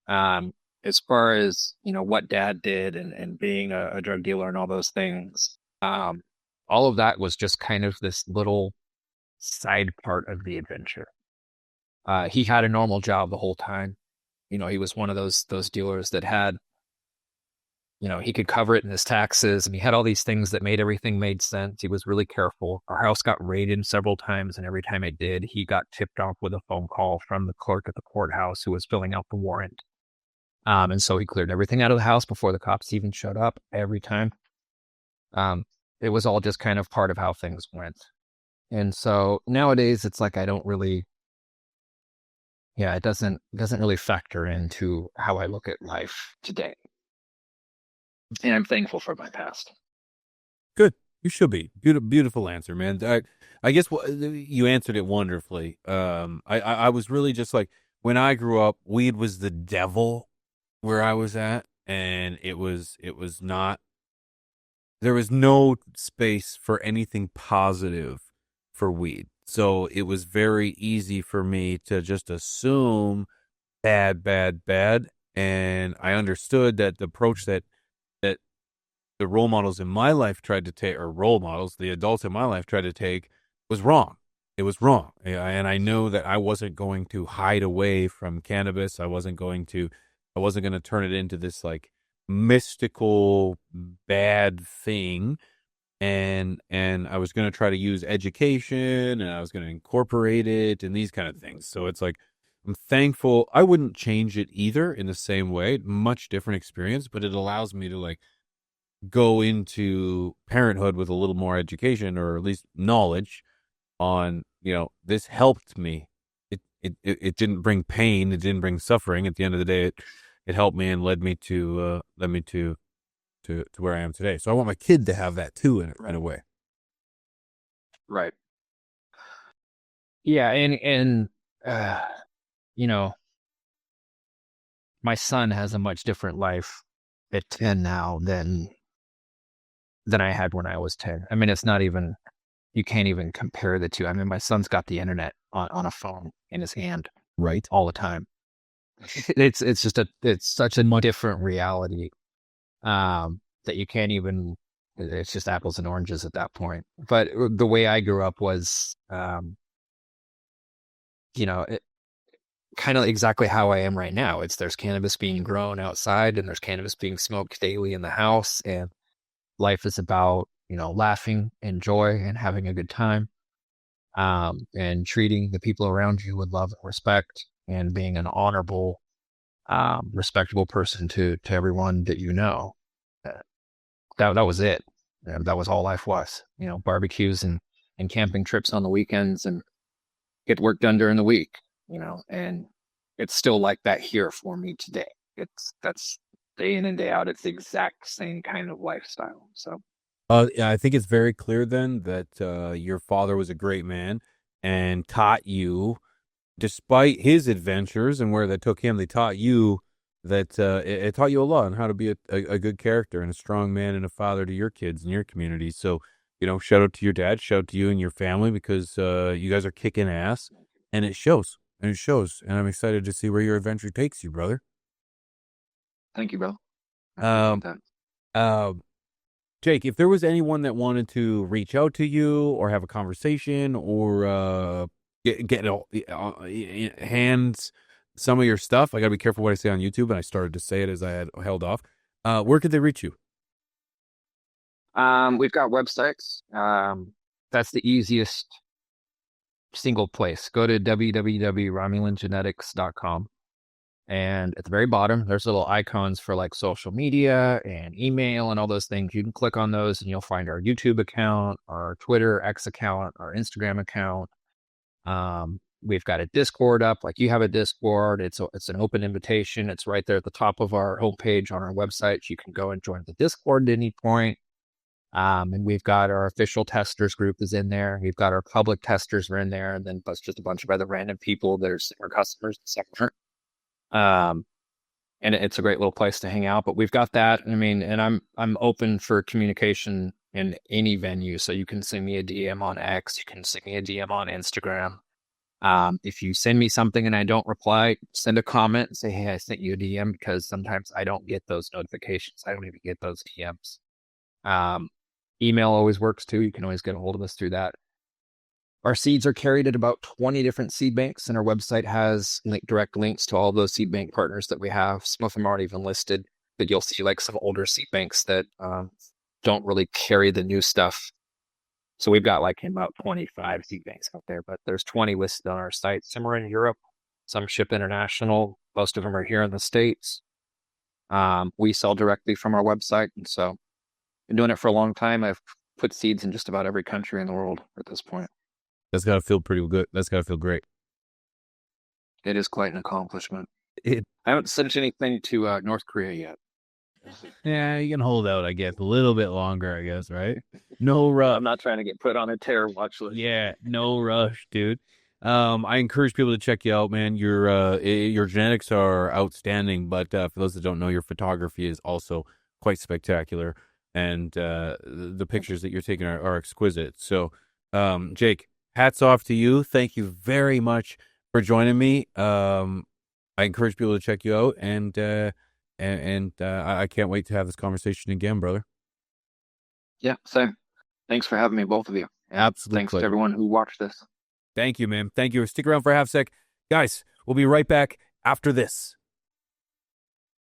um, as far as what dad did, and being a drug dealer and all those things, all of that was just kind of this little side part of the adventure. He had a normal job the whole time. He was one of those dealers that had, he could cover it in his taxes, and he had all these things that made sense. He was really careful. Our house got raided several times, and every time it did, he got tipped off with a phone call from the clerk at the courthouse who was filling out the warrant. And so he cleared everything out of the house before the cops even showed up every time. Um, it was all just kind of part of how things went. And so nowadays it's like I don't really, yeah, it doesn't really factor into how I look at life today. And I'm thankful for my past. Good. You should be. Beautiful answer, man. I guess you answered it wonderfully. I was really just like, when I grew up, weed was the devil where I was at, and it was not. There was no space for anything positive for weed, so it was very easy for me to just assume bad, bad, bad. And I understood that the approach that the role models in my life tried to take, or role models, the adults in my life tried to take, was wrong. It was wrong. And I know that I wasn't going to hide away from cannabis. I wasn't going to turn it into this like mystical bad thing. And I was going to try to use education, and I was going to incorporate it and these kind of things. So it's like, I'm thankful. I wouldn't change it either in the same way. Much different experience, but it allows me to like go into parenthood with a little more education, or at least knowledge on, this helped me. It didn't bring pain. It didn't bring suffering. At the end of the day, it helped me and led me to where I am today. So I want my kid to have that too, in a way. Right. Yeah, and uh, you know, my son has a much different life at 10 now than I had when I was 10. I mean, it's not even, you can't even compare the two. I mean, my son's got the internet on a phone in his hand Right. all the time. It's such a different reality, that you can't even, it's just apples and oranges at that point. But the way I grew up was, it, kind of exactly how I am right now. There's cannabis being grown outside, and there's cannabis being smoked daily in the house, and life is about, laughing and joy and having a good time, and treating the people around you with love and respect, and being an honorable, respectable person to everyone that you know. Uh, that was it. That was all life was. Barbecues and camping trips on the weekends, and get work done during the week. And it's still like that here for me today. That's day in and day out. It's the exact same kind of lifestyle. So Yeah, I think it's very clear then that your father was a great man and taught you, despite his adventures and where that took him, they taught you that it taught you a lot on how to be a good character and a strong man and a father to your kids and your community. So, shout out to your dad, shout out to you and your family, because you guys are kicking ass, and it shows. And it shows. And I'm excited to see where your adventure takes you, brother. thank you, bro. I appreciate Um, that. um, Jake, if there was anyone that wanted to reach out to you or have a conversation or get hands some of your stuff, I got to be careful what I say on YouTube, and I started to say it as I had held off. Where could they reach you? We've got websites. That's the easiest single place. Go to www.romulangenetics.com. And at the very bottom, there's little icons for like social media and email and all those things. You can click on those and you'll find our YouTube account, our Twitter X account, our Instagram account. We've got a Discord up, like you have a Discord. It's an open invitation. It's right there at the top of our homepage on our website. You can go and join the Discord at any point. And we've got our official testers group is in there. We've got our public testers are in there, and then plus just a bunch of other random people that are similar customers, similar. And it's a great little place to hang out. But we've got that. I mean, and I'm open for communication in any venue. So you can send me a DM on X. You can send me a DM on Instagram. If you send me something and I don't reply, send a comment and say, hey, I sent you a DM, because sometimes I don't get those notifications. I don't even get those DMs. Email always works too. You can always get a hold of us through that. Our seeds are carried at about 20 different seed banks, and our website has direct links to all those seed bank partners that we have. Some of them aren't even listed, but you'll see like some older seed banks that don't really carry the new stuff. So we've got like about 25 seed banks out there, but there's 20 listed on our site. Some are in Europe, some ship international. Most of them are here in the States. We sell directly from our website, and so been doing it for a long time. I've put seeds in just about every country in the world at this point. That's got to feel pretty good. That's got to feel great. It is quite an accomplishment. It, I haven't sent anything to North Korea yet. yeah, you can hold out, I guess, a little bit longer, I guess, right? No rush. I'm not trying to get put on a terror watch list. Yeah, no rush, dude. I encourage people to check you out, man. Your genetics are outstanding, but for those that don't know, your photography is also quite spectacular, and the pictures that you're taking are exquisite. So, Jake, hats off to you. Thank you very much for joining me. I encourage people to check you out, and I can't wait to have this conversation again, brother. Yeah, same. Thanks for having me, both of you. Absolutely. Thanks to everyone who watched this. Thank you, man. Thank you. Stick around for a half sec. Guys, we'll be right back after this.